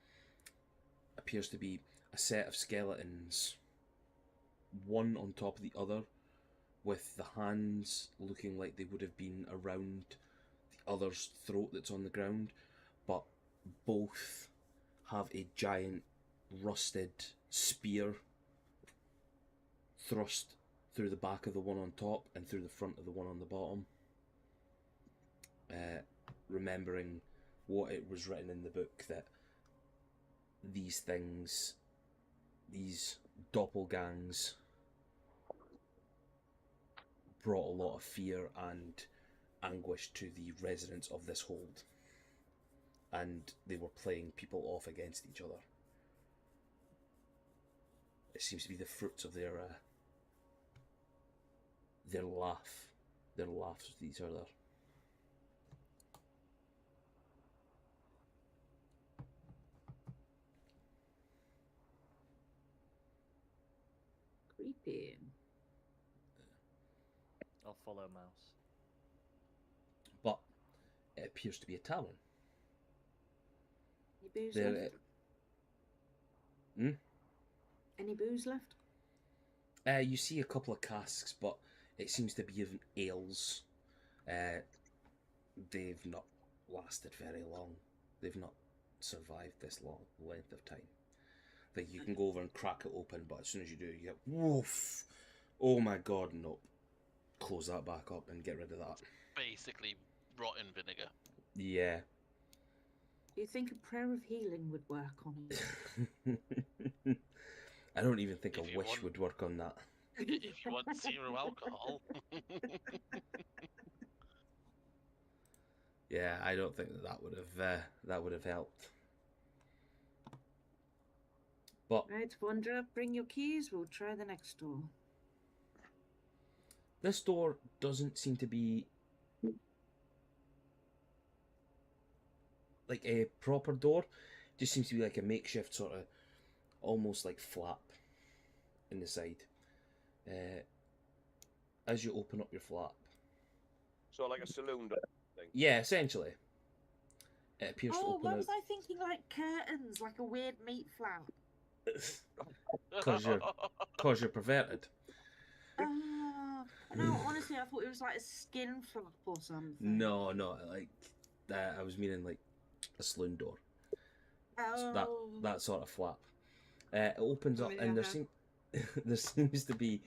Appears to be a set of skeletons, one on top of the other, with the hands looking like they would have been around the other's throat that's on the ground, but both have a giant rusted spear thrust through the back of the one on top and through the front of the one on the bottom. Remembering what it was written in the book, that these things, these doppelgangs, brought a lot of fear and anguish to the residents of this hold, and they were playing people off against each other. It seems to be the fruits of their laughs with each other. Creepy. I'll follow Mouse. But it appears to be a tavern. Any booze There, left? Hmm? Any booze left? You see a couple of casks, but it seems to be even ales. They've not lasted very long. They've not survived this long length of time. Like, you can go over and crack it open, but as soon as you do, you get woof. Oh my god, nope. Close that back up and get rid of that. Basically, rotten vinegar. Yeah. Do you think a prayer of healing would work on it? I don't even think If a you wish want- would work on that. If you want 0 alcohol. Yeah, I don't think that would have helped. But Right, Wanderer, bring your keys. We'll try the next door. this door doesn't seem to be like a proper door. It just seems to be like a makeshift sort of, almost like flap in the side. As you open up your flap, So like a saloon door thing. yeah, essentially, it appears to Oh, open why out was I thinking like curtains, like a weird meat flap? because you're perverted. No, honestly, I thought it was like a skin flap or something. No, like I was meaning like a saloon door. So Oh. that sort of flap. It opens up, and Yeah. there seems to be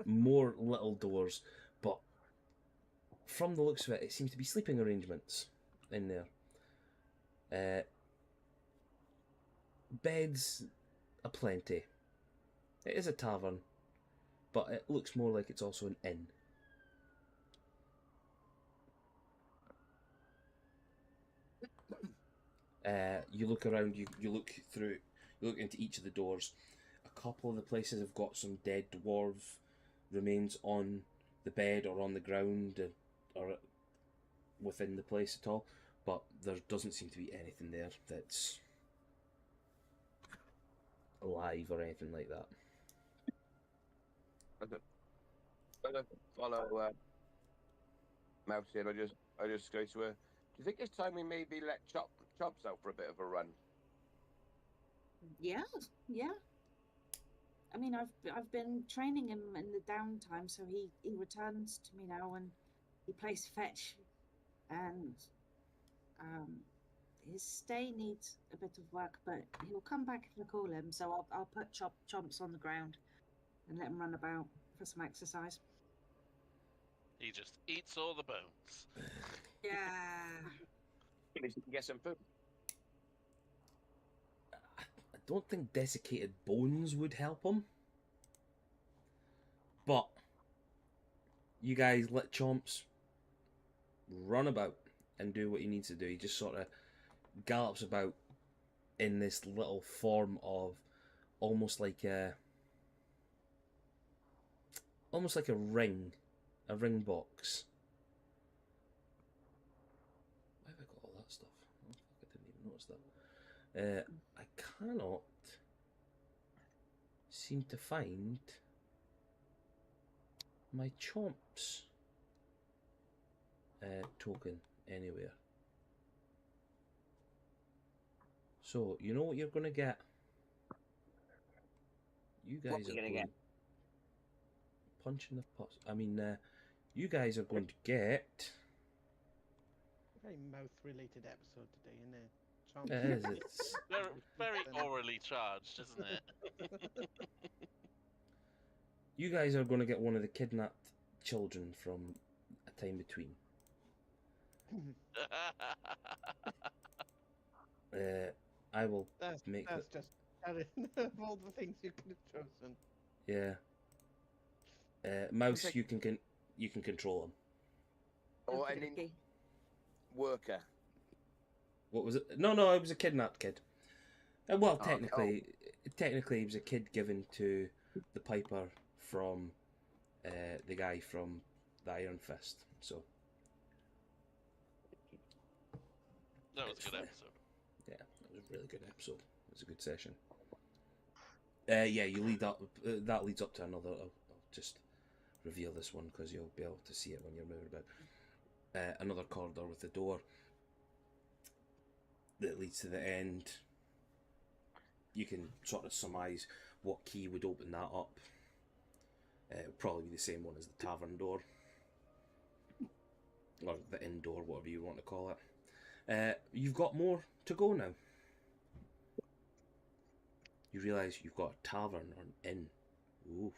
more little doors, but from the looks of it, it seems to be sleeping arrangements in there. Beds aplenty. It is a tavern, but it looks more like it's also an inn. You look around, you look through, you look into each of the doors. A couple of the places have got some dead dwarf remains on the bed or on the ground or within the place at all, but there doesn't seem to be anything there that's alive or anything like that. I don't follow Mouse here. I just go to her. Do you think it's time we maybe let Chops out for a bit of a run? Yeah. I mean, I've been training him in the downtime, so he returns to me now and he plays fetch, and his stay needs a bit of work, but he'll come back if I call him. So I'll put Chomps on the ground and let him run about for some exercise. He just eats all the bones. Yeah. At least he can get some food. I don't think desiccated bones would help him, but you guys let Chomps run about and do what he needs to do. He just sort of gallops about in this little form of almost like a ring box. Why have I got all that stuff? Oh, fuck, I didn't even notice that. I cannot seem to find my Chomps token anywhere. So, you know what you're going to get? You guys What are we gonna going get? punch in the pot. I mean, you guys are going to get. Very mouth-related episode today, isn't it? It is. It's Very orally charged, isn't it? you guys are going to get one of the kidnapped children from A Time Between. I will make that's just of all the things you could have chosen. Yeah. Mouse, you can control him. Oh, I mean, Okay. worker. What was it? No, it was a kidnapped kid. Well, Oh, technically, he was a kid given to the piper from the guy from the Iron Fist. So That was a it's good fine. episode. Yeah, it was a really good episode. It was a good session. Yeah, you lead up. That leads up to another. I'll just reveal this one because you'll be able to see it when you're moving about. Another corridor with a door that leads to the end. You can sort of surmise what key would open that up. It would probably be the same one as the tavern door, or the inn door, whatever you want to call it. You've got more to go now. You realise you've got a tavern or an inn. Oof.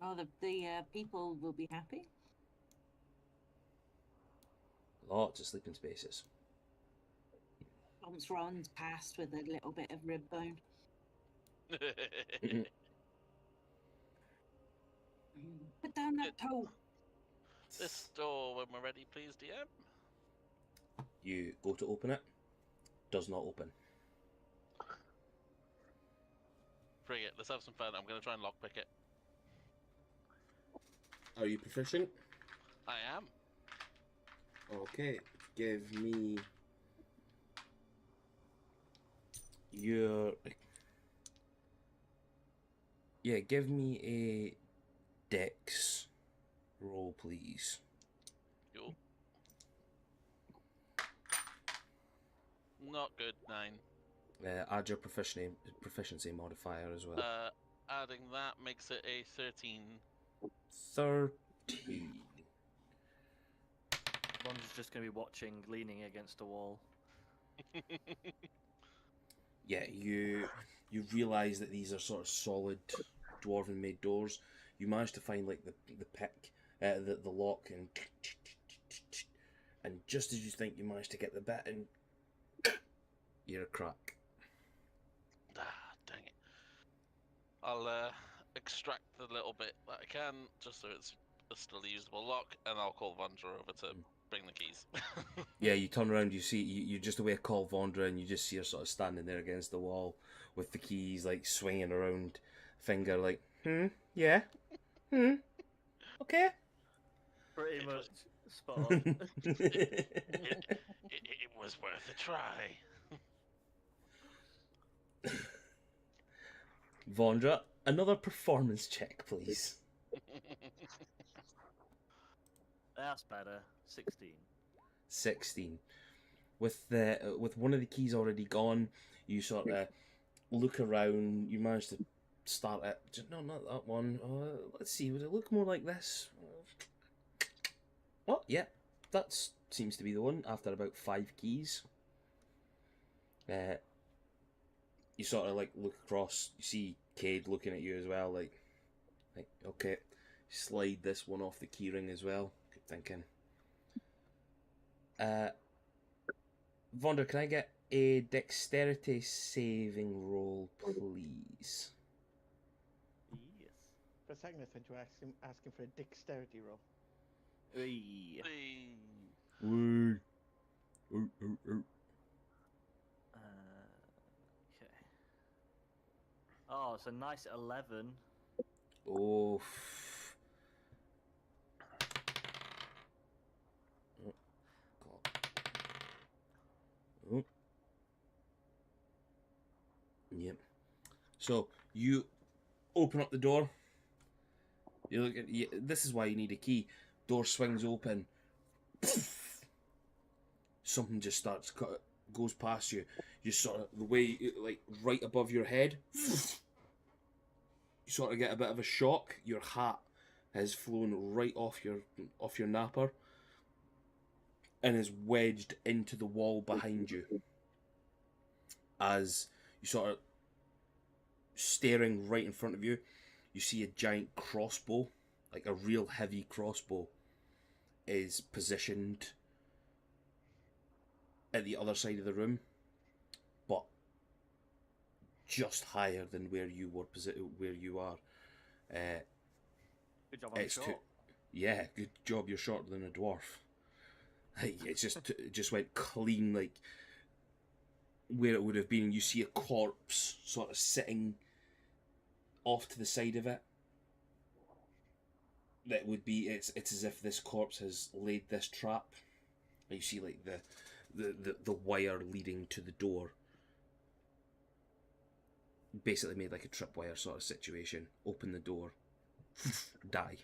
Oh, the people will be happy. Lots of sleeping spaces. Chomps runs past with a little bit of rib bone. Put down that toe. This door when we're ready, please, DM. You go to open it. does not open. Frig it, let's have some fun. I'm going to try and lockpick it. Are you proficient? I am. Okay, give me your... Yeah, give me a dex roll, please. Cool. Not good, 9. Add your proficiency modifier as well. Adding that makes it a 13. 13. One's just going to be watching, leaning against a wall. Yeah, you realise that these are sort of solid dwarven made doors. You manage to find like the pick, the lock, and just as you think you manage to get the bit, and you're a crack. Ah, dang it. I'll extract the little bit that I can, just so it's still a usable lock, and I'll call Vondra over to bring the keys. Yeah, you turn around, you see you just away call Vondra, and you just see her sort of standing there against the wall with the keys like swinging around, finger like, yeah, okay. Pretty It much was- spot on. It was worth a try. Vondra, another performance check, please. That's better. 16. 16. With one of the keys already gone, you sort of look around. You manage to start it. No, not that one. Let's see. Would it look more like this? Oh, yeah. That seems to be the one. After about 5 keys, you sort of like look across. You see Cade looking at you as well. Like okay, slide this one off the keyring as well. Good thinking. Vonder, can I get a dexterity saving roll, please? Yes. For a second, I thought you were asking for a dexterity roll. Hey. Woo. Okay. Oh, it's a nice 11. Oh. Oh. Yep. So you open up the door. You look at. This is why you need a key. Door swings open. Something just goes past you. You sort of the way like right above your head. You sort of get a bit of a shock. Your hat has flown right off your napper and is wedged into the wall behind you. As you sort of staring right in front of you, you see a giant crossbow, like a real heavy crossbow, is positioned at the other side of the room, but just higher than where you are. Good job I'm short. Yeah, good job. You're shorter than a dwarf. Like, it just went clean, like where it would have been. You see a corpse sort of sitting off to the side of it. That would be it's as if this corpse has laid this trap. You see like the wire leading to the door. Basically made like a tripwire sort of situation. Open the door, die.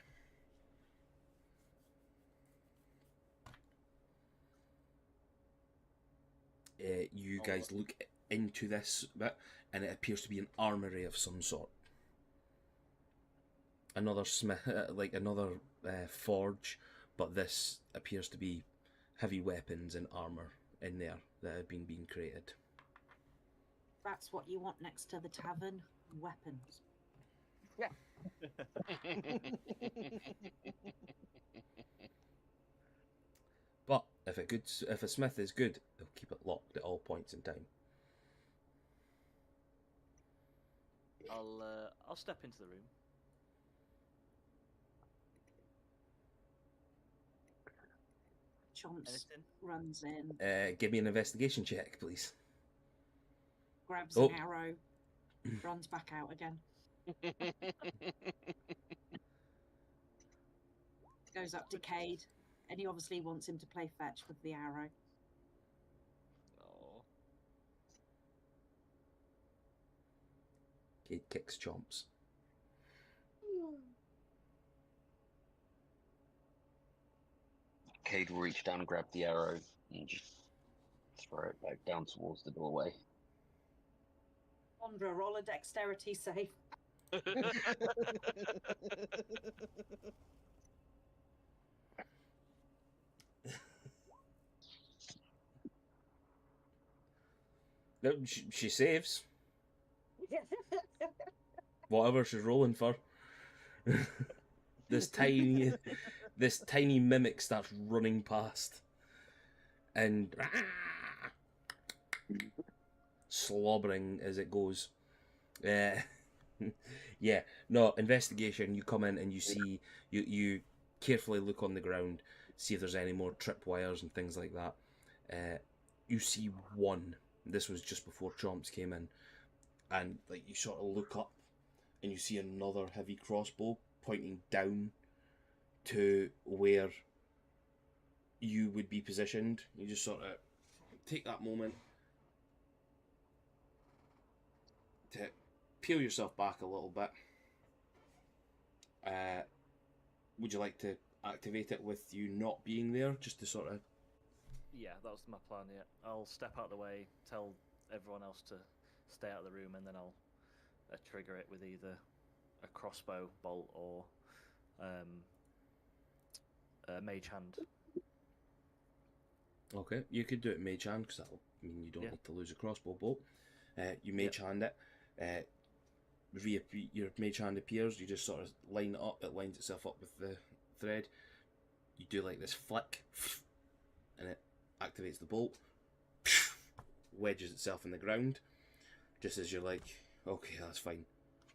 You guys look into this bit, and it appears to be an armory of some sort. Another smith, like another forge, but this appears to be heavy weapons and armor in there that have been being created. That's what you want next to the tavern. Weapons. Yeah. But if a smith is good, they'll keep it locked at all points in time. I'll step into the room. Chomps Anything? runs in. Give me an investigation check, please. grabs Oh. an arrow, runs back out again. Goes up to Cade, and he obviously wants him to play fetch with the arrow. Oh. Cade kicks chomps. Cade will reach down, grab the arrow, and just throw it back down towards the doorway. Andra, roll a dexterity save. No, she saves. Whatever she's rolling for. this tiny mimic starts running past and slobbering as it goes. Yeah, no, investigation. You come in and you see, you carefully look on the ground, see if there's any more tripwires and things like that. You see one. This was just before Chomps came in, and like you sort of look up and you see another heavy crossbow pointing down to where you would be positioned. You just sort of take that moment to peel yourself back a little bit. Would you like to activate it with you not being there, just to sort of... Yeah, that was my plan, yeah. I'll step out of the way, tell everyone else to stay out of the room, and then I'll trigger it with either a crossbow bolt or a mage hand. Okay, you could do it mage hand, because that'll mean you don't Yeah. need to lose a crossbow bolt. You mage hand it. Your mage hand appears, you just sort of line it up, it lines itself up with the thread. You do like this flick, and it activates the bolt, wedges itself in the ground, just as you're like, okay, that's fine.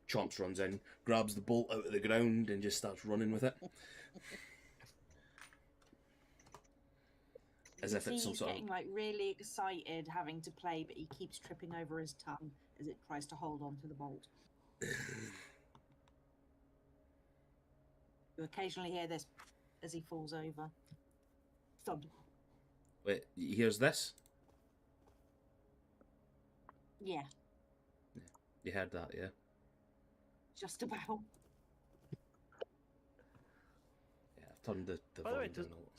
Chomps runs in, grabs the bolt out of the ground, and just starts running with it. As if it's some he's sort getting like really excited having to play, but he keeps tripping over his tongue as it tries to hold on to the bolt. You occasionally hear this as he falls over. Thud. Wait, here's this? Yeah, You heard that, yeah? just about. Yeah, I've turned the By the way, volume down a little.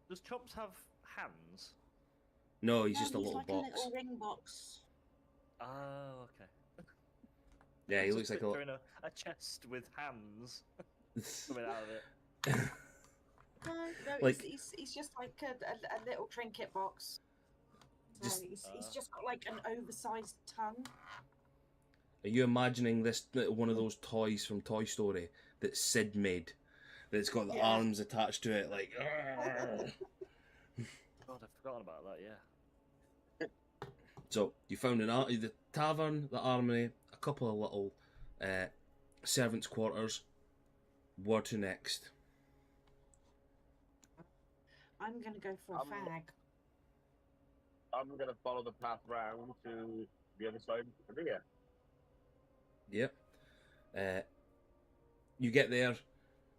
does Chomps have hands? No, he's No, just a little like box. a little ring box. Oh, okay. Yeah, he Just looks like a picturing a chest with hands coming out of it. No, Like- he's just like a little trinket box. So Just- he's just got like an oversized tongue. Are you imagining this one of those toys from Toy Story that Sid made? That's got the Yeah. arms attached to it, like. "Argh." God, I've forgotten about that, yeah. So you found the tavern, the armory, a couple of little servants' quarters. Where to next? I'm gonna go for a fag. I'm going to follow the path round to the other side of here. Yep. You get there,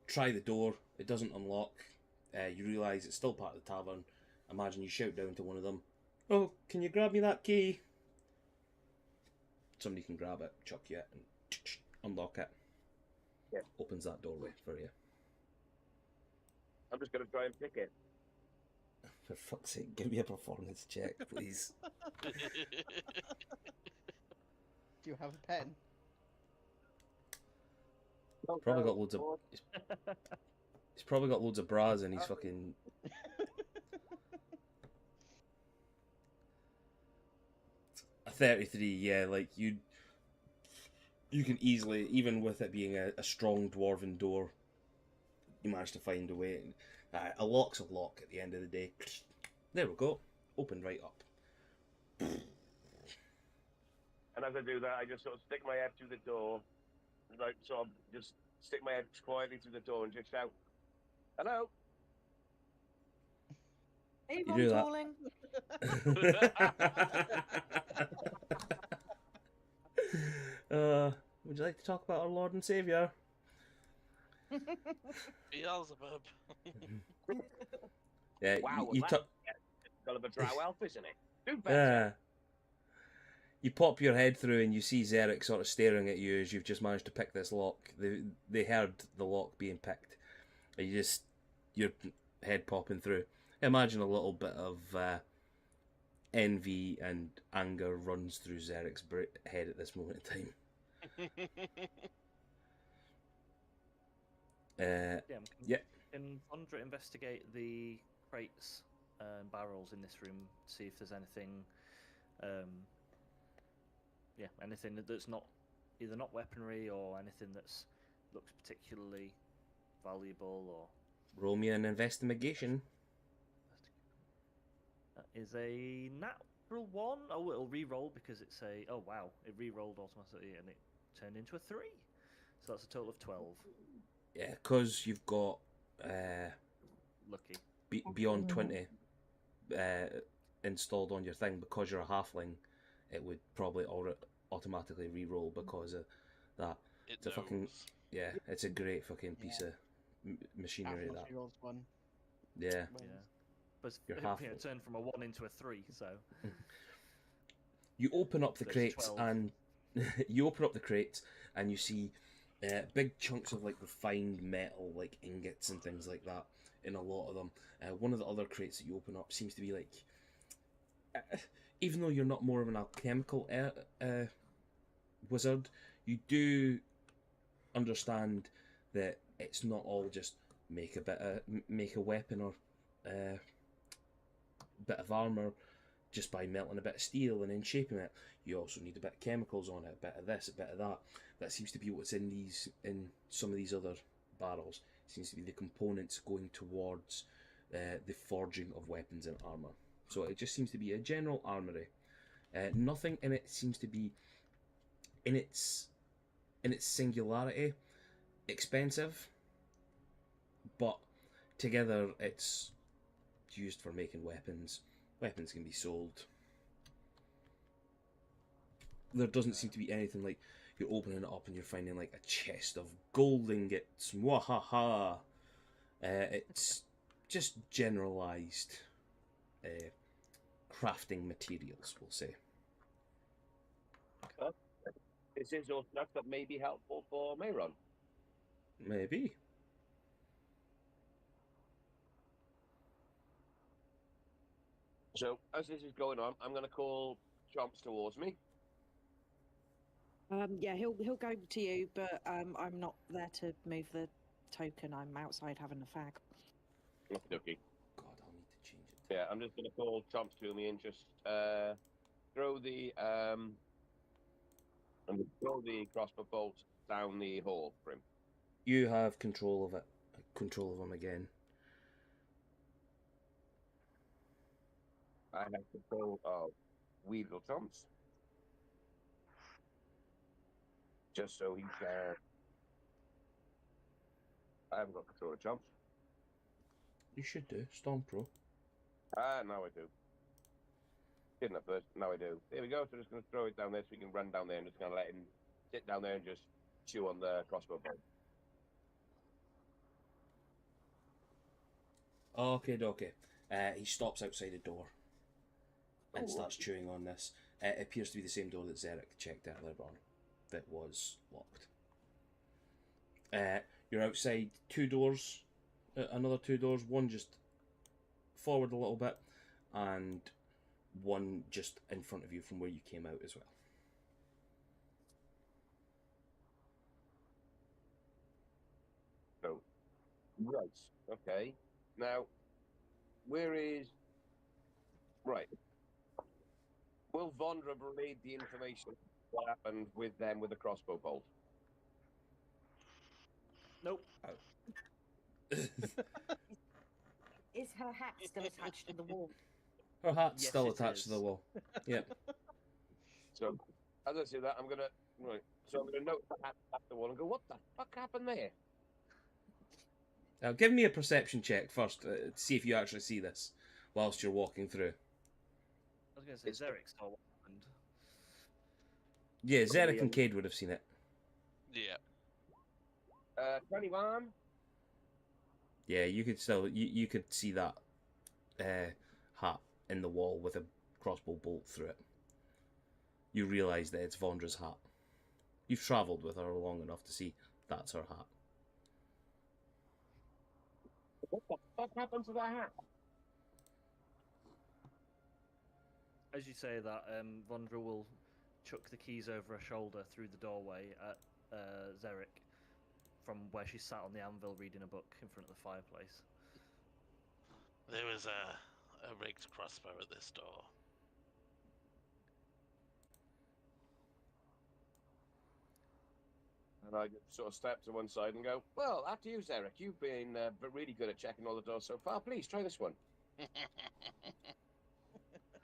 try the door. It doesn't unlock. You realise it's still part of the tavern. Imagine you shout down to one of them, "Oh, can you grab me that key?" Somebody can grab it, chuck you it, and unlock it. Yeah. Opens that doorway for you. I'm just going to try and pick it. For fuck's sake, give me a performance check, please. Do you have a pen? Probably got loads of. He's probably got loads of bras in his fucking. A 33, yeah, like you can easily, even with it being a strong dwarven door, you manage to find a way. A lock's a lock at the end of the day. There we go. Opened right up. And as I do that, I just sort of stick my head through the door. Like, sort of just stick my head quietly through the door and just shout, "Hello!" Hey, You do that. darling. would you like to talk about our Lord and Saviour? Beelzebub. Yeah, Wow, you, that's got a drow elf, isn't it? Do better. yeah. You pop your head through and you see Xeric sort of staring at you as you've just managed to pick this lock. They heard the lock being picked. And your head popping through. Imagine a little bit of envy and anger runs through Xeric's head at this moment in time. Yeah. Can Fondra investigate the crates and barrels in this room, see if there's anything, anything that's not either not weaponry or anything that's looks particularly valuable or. Roll me an investigation. That is a natural one. Oh, it'll re-roll because it's a. Oh wow! It re-rolled automatically and it turned into a 3. So that's a total of 12. Yeah, because you've got Lucky. beyond 20 installed on your thing, because you're a halfling, it would probably automatically re-roll because of that. It's a fucking it's a great fucking piece of machinery. That Rolls one. yeah. But You're it turned from a 1 into a 3, so. You open up the There's crates 12. and you open up the crates and you see big chunks of like refined metal, like ingots and things like that in a lot of them. One of the other crates that you open up seems to be like, even though you're not more of an alchemical wizard, you do understand that it's not all just make a weapon or bit of armor just by melting a bit of steel and then shaping it. You also need a bit of chemicals on it, a bit of this, a bit of that. That seems to be what's in some of these other barrels. It seems to be the components going towards the forging of weapons and armor. So it just seems to be a general armory. Nothing in it seems to be in its singularity expensive, but together it's used for making weapons. Weapons can be sold. There doesn't seem to be anything like you're opening it up and you're finding like a chest of gold ingots. Mwahaha! It's just generalized crafting materials, we'll say. This is all stuff that may be helpful for Mayron. Maybe. So, as this is going on, I'm going to call Chomps towards me. Yeah, he'll go to you, but I'm not there to move the token. I'm outside having a fag. Okay. God, I'll need to change it. Yeah, I'm just going to call Chomps to me and just throw the crossbow bolt down the hall for him. You have control of it. Control of him again. I have control of Weedle Chomps. Just so he can. I haven't got control of Chomps. You should do. Storm Pro. Now I do. Didn't at first. Now I do. There we go. So I'm just going to throw it down there so we can run down there and just going to let him sit down there and just chew on the crossbow bolt. Okay. He stops outside a door and starts chewing on this. It appears to be the same door that Xeric checked earlier on that was locked. You're outside 2 doors, another 2 doors, one just forward a little bit and one just in front of you from where you came out as well. So, right, okay. Now, where is... Right. Will Vondra relay the information what happened with them with the crossbow bolt? Nope. Is her hat still attached to the wall? Her hat's Yes, still it attached is. to the wall. Yep. So, as I say that, I'm gonna note the hat at the wall and go, what the fuck happened there? Now, give me a perception check first to see if you actually see this whilst you're walking through. I was going to say, Xeric saw what happened. Yeah, Xeric and Cade would have seen it. Yeah. 21. Yeah, you could still you could see that hat in the wall with a crossbow bolt through it. You realise that it's Vondra's hat. You've travelled with her long enough to see that's her hat. What the fuck happened to that hat? As you say that, Vondra will chuck the keys over her shoulder through the doorway at Zerek from where she sat on the anvil reading a book in front of the fireplace. There was a rigged crossbow at this door. And I sort of step to one side and go, well, after you, Zarek, you've been really good at checking all the doors so far. Please try this one.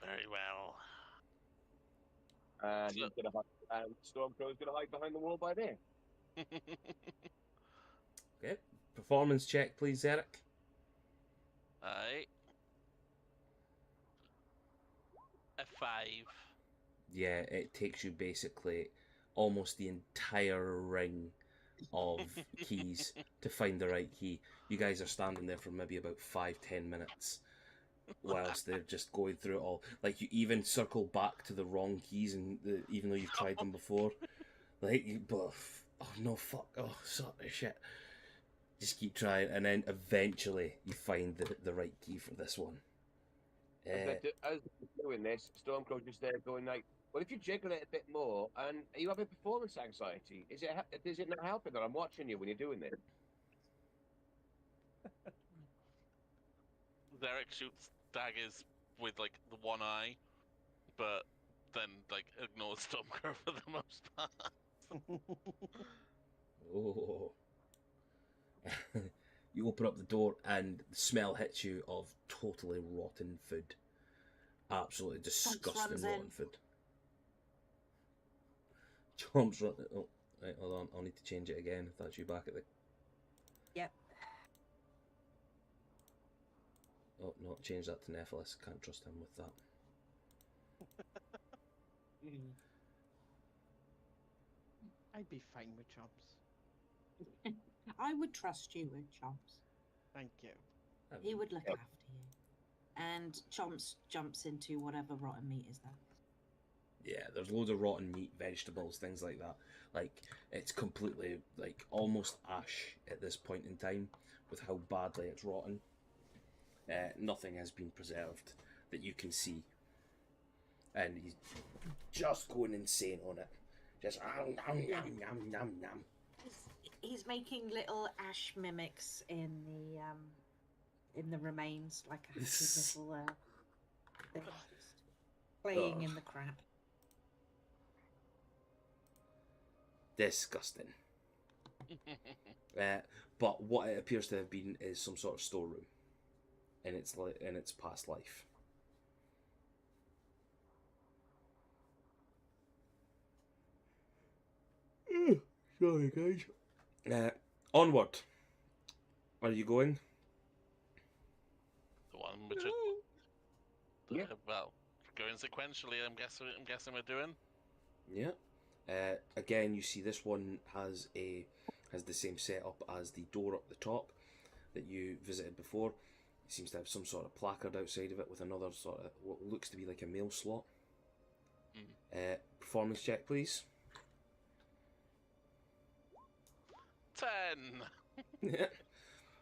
Very well. And So- he's gonna hide, and Stormcrow's gonna hide behind the wall by there. Okay, performance check, please, Eric. Aye. A 5. Yeah, it takes you basically almost the entire ring of keys to find the right key. You guys are standing there for maybe about 5-10 minutes whilst they're just going through it all. Like, you even circle back to the wrong keys, and even though you've tried them before, like, oh no, fuck, oh, sort of shit. Just keep trying, and then eventually you find the right key for this one. As they're doing this, Stormcrow's just there going like, well, if you jiggle it a bit more, and you have a performance anxiety, is it not helping that I'm watching you when you're doing this? Derek shoots daggers with like the one eye, but then like ignores Stormcrow for the most part. Oh. You open up the door and the smell hits you of totally rotten food. Absolutely disgusting runs in. rotten food. Chomps run. Oh, right, hold on. I'll need to change it again if that's you back at the. Yep. Oh, no, change that to Nephilis. Can't trust him with that. I'd be fine with Chomps. I would trust you with Chomps. Thank you. He would look after you. And Chomps jumps into whatever rotten meat is there. Yeah, there's loads of rotten meat, vegetables, things like that. Like, it's completely, like, almost ash at this point in time with how badly it's rotten. Nothing has been preserved that you can see. And he's just going insane on it. Just, nom, nom, nom, nom. He's making little ash mimics in the remains, like a happy little thing, just playing in the crap. Disgusting. But what it appears to have been is some sort of storeroom in its past life. Sorry, guys. Onward. Are you going? The one which is Yeah. well, going sequentially. I'm guessing we're doing. Yeah. Again, you see this one has the same setup as the door up the top that you visited before. It seems to have some sort of placard outside of it with another sort of what looks to be like a mail slot. Performance check, please.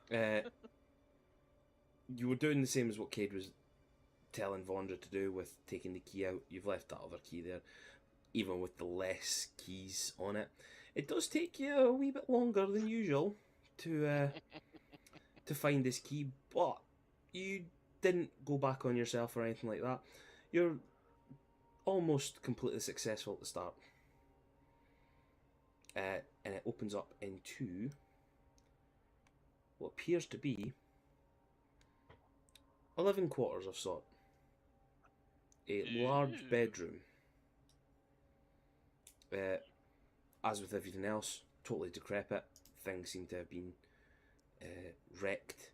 10. You were doing the same as what Cade was telling Vondra to do with taking the key out. You've left that other key there, even with the less keys on it. It does take you a wee bit longer than usual to find this key, but you didn't go back on yourself or anything like that. You're almost completely successful at the start. And it opens up into what appears to be a living quarters of sort. A large bedroom. As with everything else, totally decrepit. Things seem to have been wrecked.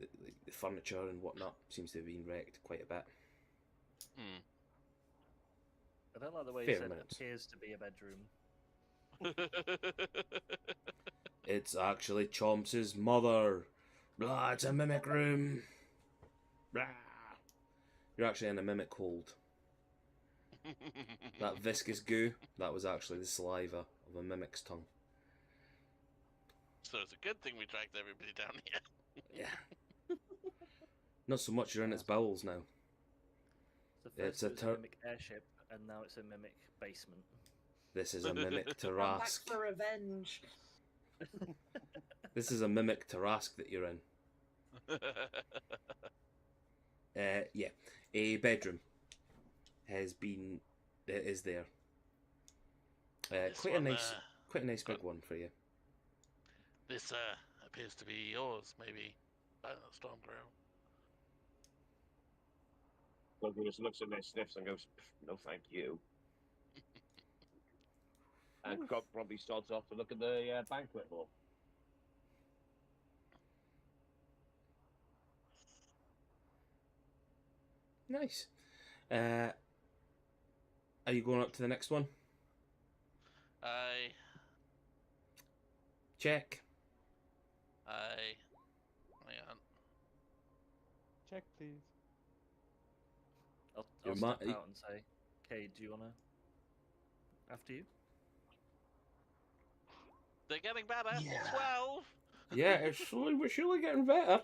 The furniture and whatnot seems to have been wrecked quite a bit. I don't like the way Fair you said amounts. it appears to be a bedroom. It's actually Chomps' mother. Blah, it's a mimic room. Blah. You're actually in a mimic hold. That viscous goo, that was actually the saliva of a mimic's tongue. So it's a good thing we dragged everybody down here. Yeah. Not so much you're in its bowels now. So first It's a it was a mimic airship, and now it's a mimic basement. This is a mimic Come back Tarask. for revenge. This is a mimic Tarask that you're in. Yeah. A bedroom is there. This Quite one, a nice big one for you. This appears to be yours, maybe. Stormgrill. Logan just looks at their sniffs and goes, "No, thank you." And Grog probably starts off to look at the banquet hall. Nice. Are you going up to the next one? Check. Hang on. Check, please. I'll Your step ma- out and say, "Cade, do you wanna?" After you. They're getting better. Yeah. 12. Yeah, it's slowly but surely getting better.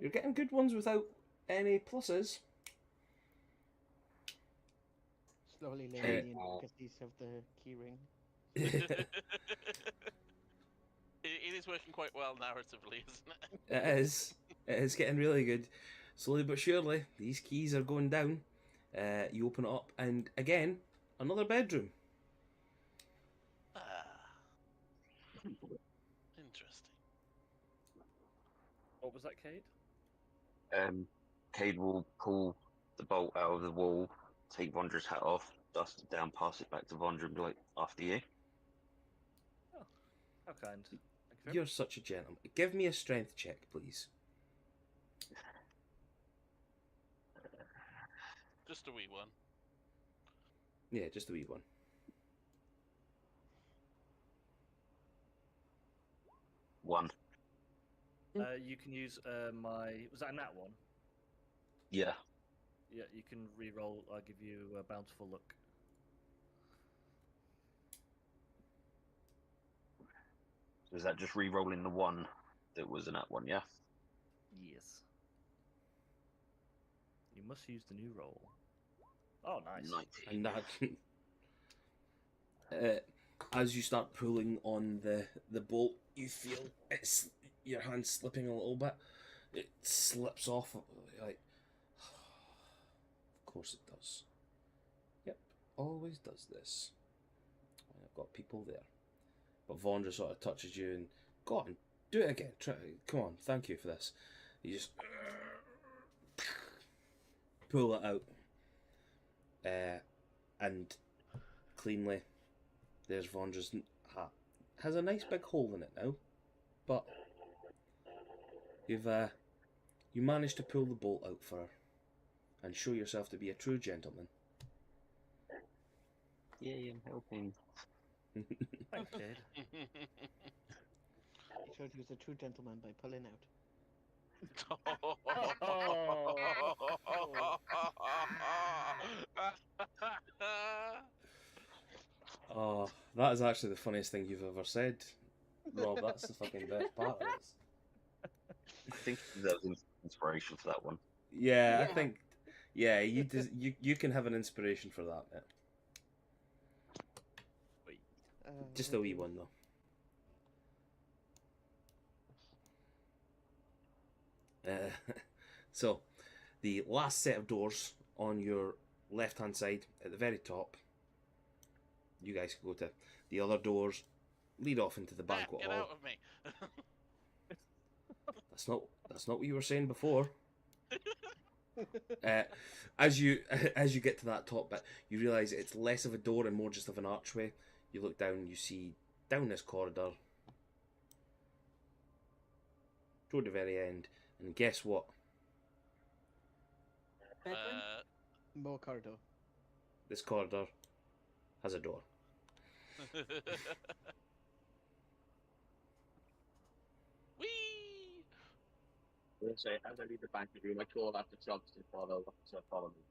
You're getting good ones without any pluses. Slowly Hey. learning the intricacies of the keyring. It is working quite well narratively, isn't it? It is. It is getting really good. Slowly but surely, these keys are going down. You open it up, and again, another bedroom. Interesting. What was that, Cade? Cade will pull the bolt out of the wall, take Vondra's hat off, dust it down, pass it back to Vondra, and be like, "After you." Oh, how kind. Thank you very You're much. such a gentleman. Give me a strength check, please. Just a wee one. Yeah, just a wee one. One. You can use my. Was that a nat one? Yeah. Yeah, you can re-roll. I'll give you a bountiful look. So is that just re-rolling the one that was in that one? Yeah. Yes. You must use the new roll. Oh, nice. 19. And that, as you start pulling on the bolt, you feel it's your hand slipping a little bit. It slips off. Like, of course it does. Yep, always does this. And I've got people there. But Vondra sort of touches you and, go on, do it again. Try, come on, thank you for this. You just pull it out. And cleanly, there's Vondra's hat. Has a nice big hole in it now, but you managed to pull the bolt out for her and show yourself to be a true gentleman. Yay, I'm helping. Thanks, Cade. He showed he was a true gentleman by pulling out. Oh, that is actually the funniest thing you've ever said, Rob. That's the fucking best part of this. I think that was inspiration for that one. Yeah, Yeah. I think. Yeah, you can have an inspiration for that. Yeah. Just a wee one though. So, the last set of doors on your left-hand side at the very top. You guys can go to the other doors, lead off into the banquet Get hall. out of me. That's not what you were saying before. As you get to that top bit, you realise it's less of a door and more just of an archway. You look down, you see down this corridor, toward the very end, and guess what? Bedroom? More corridor. This corridor has a door. Whee! We'll say, as I leave the banquet room, I call after Chubbs to follow me.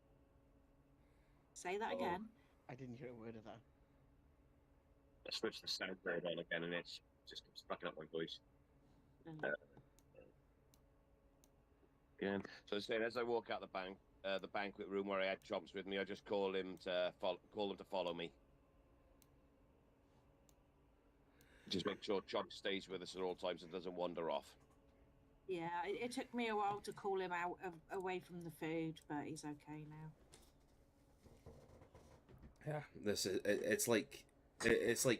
Say that Oh. again. I didn't hear a word of that. I switched the sound bird on again, and it's just fucking up my voice. Again. So saying, as I walk out the banquet room where I had Chomps with me, I just call him to follow me. Just make sure Chomps stays with us at all times and doesn't wander off. Yeah, it took me a while to call him out away from the food, but he's okay now. Yeah, it's like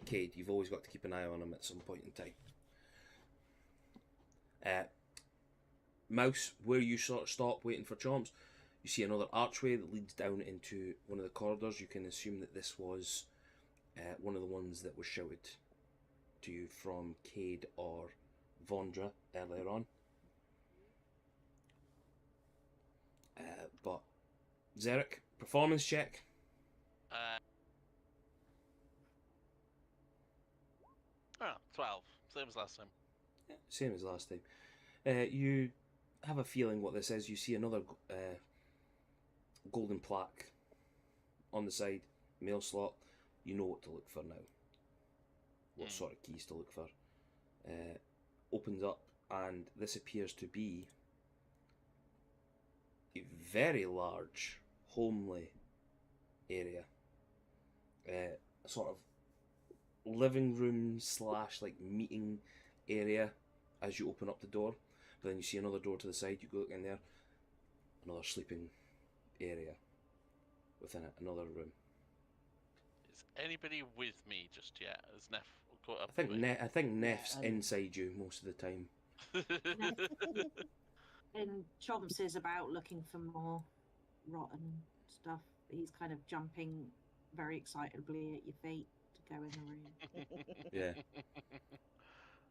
Cade. You've always got to keep an eye on him at some point in time. Mouse, where you sort of stop waiting for Chomps, you see another archway that leads down into one of the corridors. You can assume that this was one of the ones that was shouted to you from Cade or Vondra earlier on. But Zarek, performance check. 12. Same as last time. Yeah, same as last time. You have a feeling what this is. You see another golden plaque on the side, mail slot. You know what to look for now. What sort of keys to look for. Opens up, and this appears to be a very large, homely area. A sort of living room / like meeting area as you open up the door. But then you see another door to the side. You go in there, another sleeping area within it, another room. Is anybody with me just yet? Has Neff caught up? I think Neff's inside you most of the time. And Chomps is about looking for more rotten stuff. He's kind of jumping very excitably at your feet to go in the room. Yeah.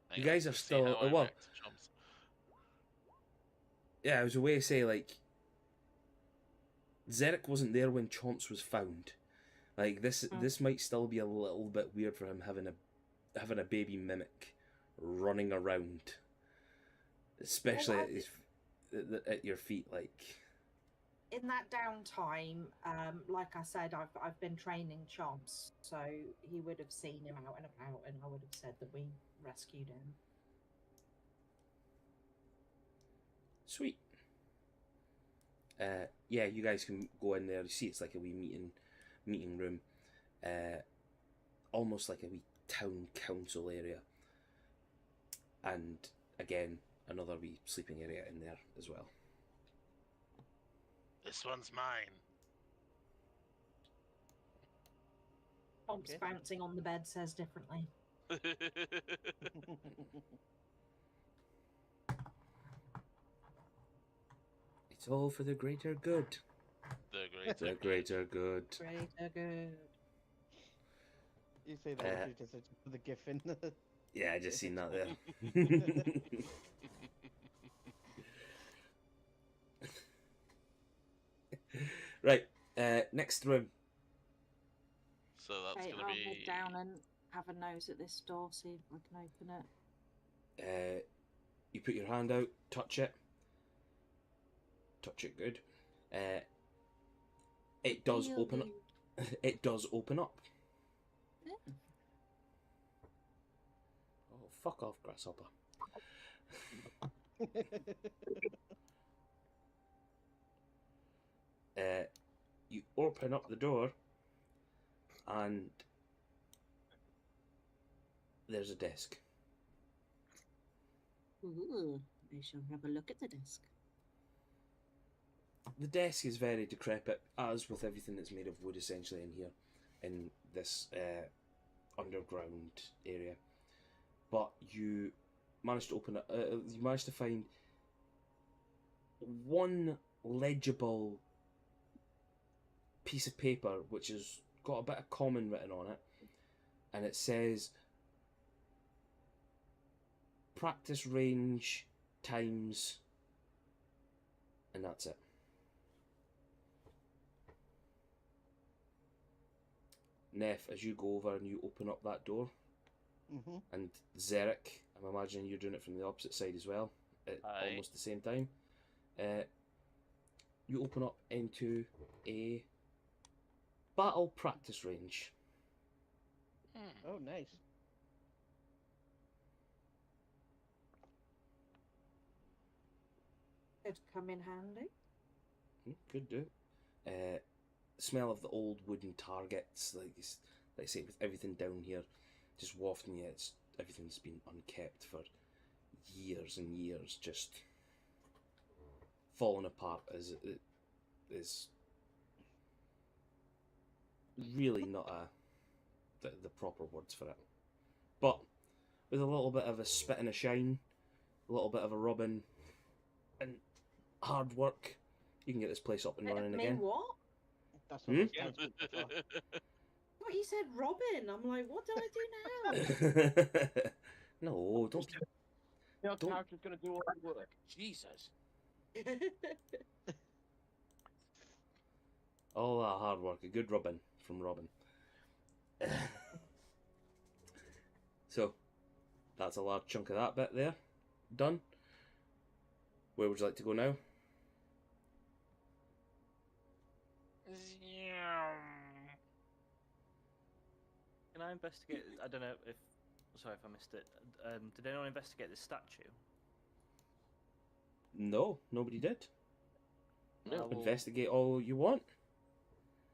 Hang You on, guys are let's see still how I well. react to Chomps. Yeah, I was a way to say, like, Zarek wasn't there when Chomps was found. Like this might still be a little bit weird for him having a baby mimic running around, especially at your feet. Like In that downtime, like I said, I've been training Chomps, so he would have seen him out and about, and I would have said that we rescued him. Sweet. Yeah, you guys can go in there. You see, it's like a wee meeting room, almost like a wee town council area, and again another wee sleeping area in there as well. This one's mine. Chomps bouncing on the bed says differently. It's all for the greater good. The greater good. Greater good. You say that just put the gif in. Yeah, I just seen that there. Right, next room. So that's Okay, gonna I'll be. head down and have a nose at this door, see if I can open it. You put your hand out, touch it. Touch it good. It does Feel open up. It does open up. Yeah. Oh, fuck off, grasshopper. You open up the door, and there's a desk. Ooh, I shall have a look at the desk. The desk is very decrepit, as with everything that's made of wood essentially in here, in this underground area. But you managed to open it. You managed to find one legible piece of paper which has got a bit of common written on it, and it says practice range times, and that's it. Neff, as you go over and you open up that door, Mm-hmm. and Zarek, I'm imagining you're doing it from the opposite side as well, at Aye. almost the same time. You open up into a battle practice range. Oh, nice. Could come in handy. Could do. Smell of the old wooden targets, like I say, with everything down here, just wafting you. Everything's been unkept for years and years, just falling apart as it is really not the proper words for it. But with a little bit of a spit and a shine, a little bit of a rubbing, and hard work, you can get this place up and running Me again. what? That's what I was asking before. What you said, Robin? I'm like, what do I do now? No, don't. Your Don't- character's going to do all the work. Jesus. All that hard work, a good rubbing from Robin. So, that's a large chunk of that bit there. Done. Where would you like to go now? Can I investigate? I don't know if. Sorry if I missed it. Did anyone investigate this statue? No, nobody did. I will- Investigate all you want.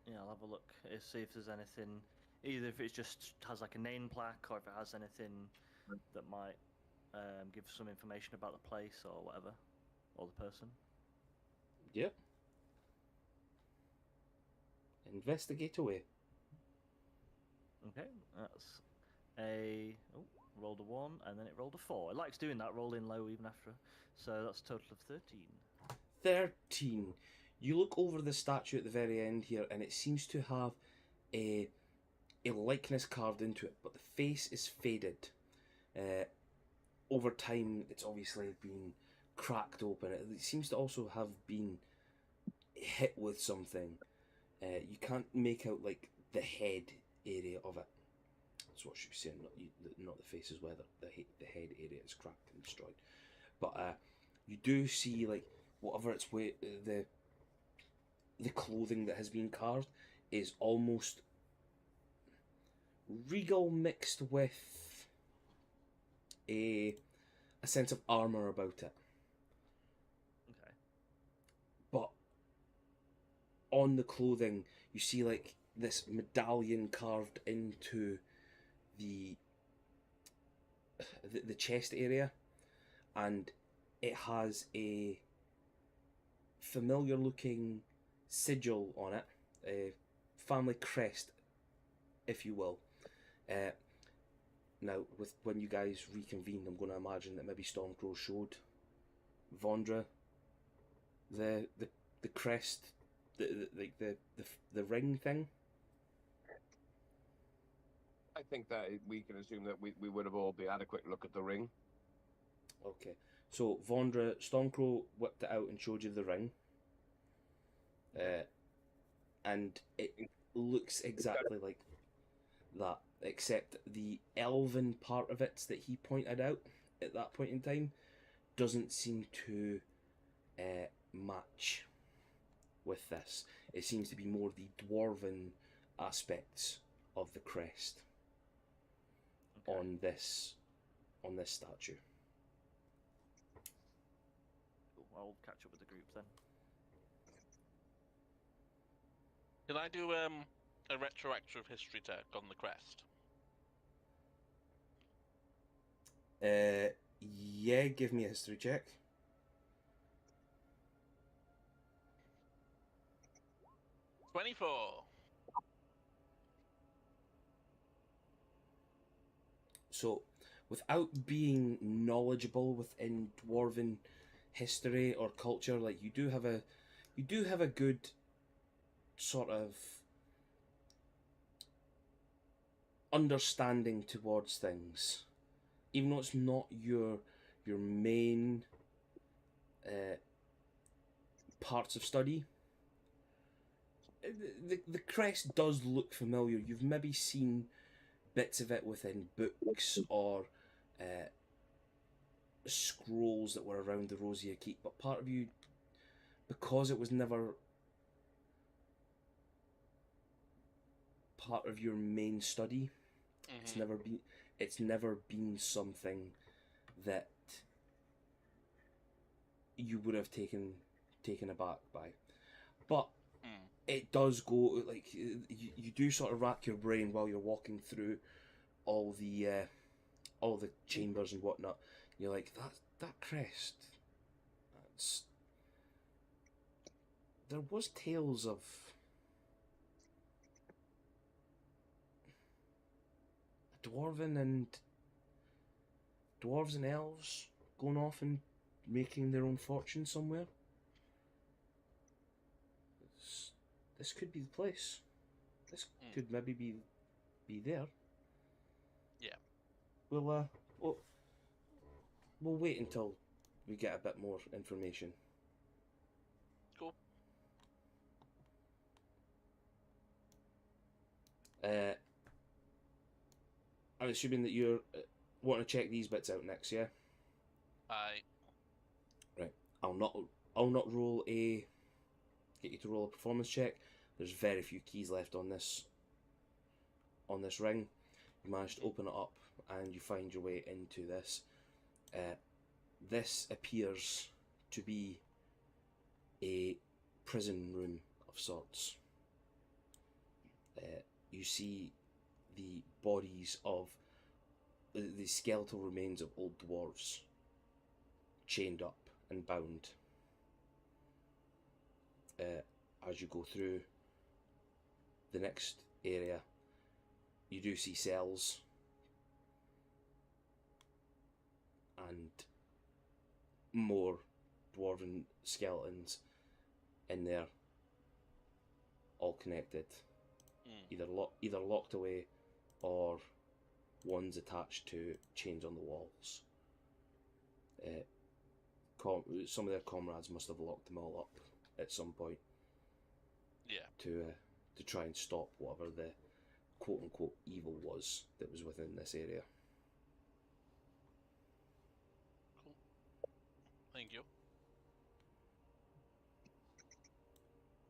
Yeah, I'll have a look. See if there's anything. Either if it just has like a name plaque, or if it has anything that might give some information about the place or whatever, or the person. Yep. Investigate away. Okay, that's a rolled a 1 and then it rolled a 4. It likes doing that, rolling low even after. So that's a total of 13. 13. You look over the statue at the very end here, and it seems to have a likeness carved into it, but the face is faded. Over time, it's obviously been cracked open. It seems to also have been hit with something. You can't make out like the head area of it. That's what she was saying. Not the face is weathered. The head area is cracked and destroyed. But you do see like whatever its weight, the clothing that has been carved is almost regal mixed with a sense of armor about it. Okay. But on the clothing, you see like this medallion carved into the chest area, and it has a familiar looking sigil on it, a family crest, if you will. Now, when you guys reconvened, I'm going to imagine that maybe Stormcrow showed Vondra the crest, the ring thing. I think that we can assume that we would have all had a quick look at the ring. Okay, so Vondra, Stormcrow whipped it out and showed you the ring. And it looks exactly like that, except the elven part of it that he pointed out at that point in time doesn't seem to match with this. It seems to be more the dwarven aspects of the crest on this statue. Cool. I'll catch up with the group then. Can I do a retroactive history check on the crest? Yeah, give me a history check. $24. So, without being knowledgeable within dwarven history or culture, like you do have a good sort of understanding towards things, even though it's not your main parts of study. the crest does look familiar. You've maybe seen bits of it within books or scrolls that were around the Rosia Keep, but part of you, because it was never part of your main study, it's never been something that you would have taken aback by. But it does go, like, you do sort of rack your brain while you're walking through all the chambers and whatnot. You're like, that crest, there was tales of dwarves and elves going off and making their own fortune somewhere. This could be the place. This could maybe be there. Yeah. We'll wait until we get a bit more information. Cool. I'm assuming that you're wanting to check these bits out next, yeah? Aye. Right. I'll not get you to roll a performance check. There's very few keys left on this ring. You manage to open it up and you find your way into this. This appears to be a prison room of sorts. You see the bodies of the skeletal remains of old dwarves chained up and bound. As you go through the next area, you do see cells and more dwarven skeletons in there, all connected, either locked away or ones attached to chains on the walls. Some of their comrades must have locked them all up at some point. Yeah. To try and stop whatever the quote unquote evil was that was within this area. Cool. Thank you.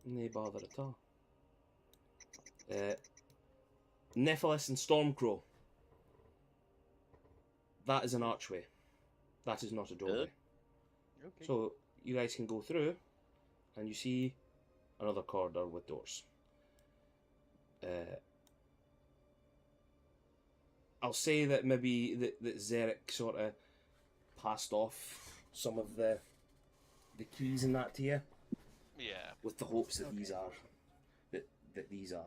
No bother at all. Nephilis and Stormcrow. That is an archway. That is not a doorway. Okay. So you guys can go through, and you see another corridor with doors. I'll say that maybe that Zarek sort of passed off some of the keys and that to you. Yeah. With the hopes that these are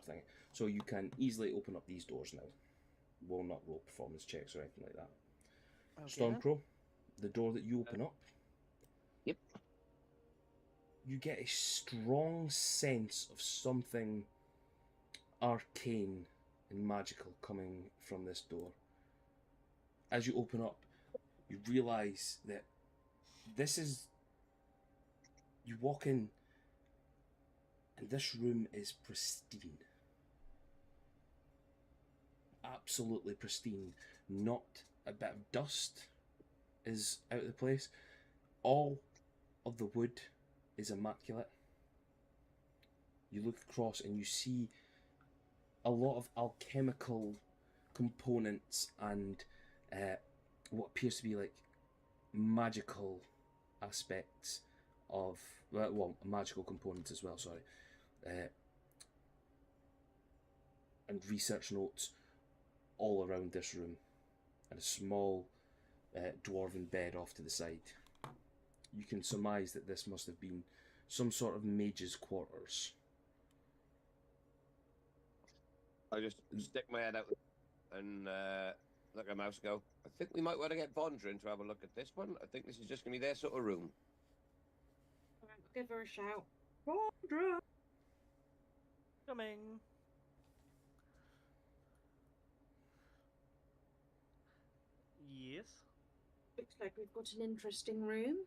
things. So you can easily open up these doors now. Will not roll performance checks or anything like that. Okay, Stormcrow, the door that you open up. Yep. You get a strong sense of something arcane and magical coming from this door. As you open up, you realise that you walk in and this room is pristine. Absolutely pristine. Not a bit of dust is out of the place. All of the wood is immaculate. You look across and you see a lot of alchemical components and what appears to be like magical aspects of magical components as well, sorry, and research notes all around this room, and a small dwarven bed off to the side. You can surmise that this must have been some sort of mage's quarters. I just stick my head out and look at Mouse go, I think we might want to get Vondra in to have a look at this one. I think this is just going to be their sort of room. Give her a shout. Vondra! Coming. Yes. Looks like we've got an interesting room.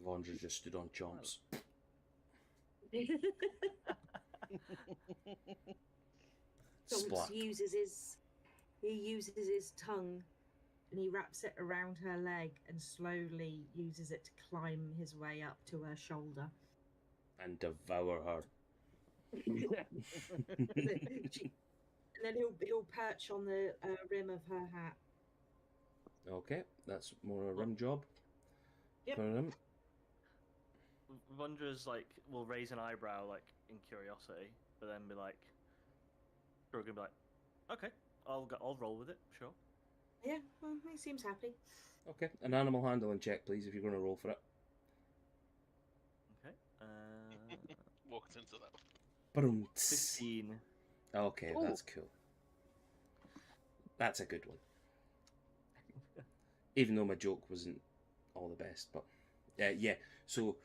Vondra just stood on chomps. Splat. uses his tongue and he wraps it around her leg and slowly uses it to climb his way up to her shoulder. And devour her. And then he'll perch on the rim of her hat. Okay, that's more a rim job. Yep. For him. Vondra's like will raise an eyebrow like in curiosity, but then be like, we're gonna be like, okay, I'll roll with it, sure. Yeah, well, he seems happy. Okay, an animal handling check, please, if you're going to roll for it. Okay. Walked into that. Boom. 15. Okay, Ooh. that's cool. That's a good one. Even though my joke wasn't all the best, but yeah. So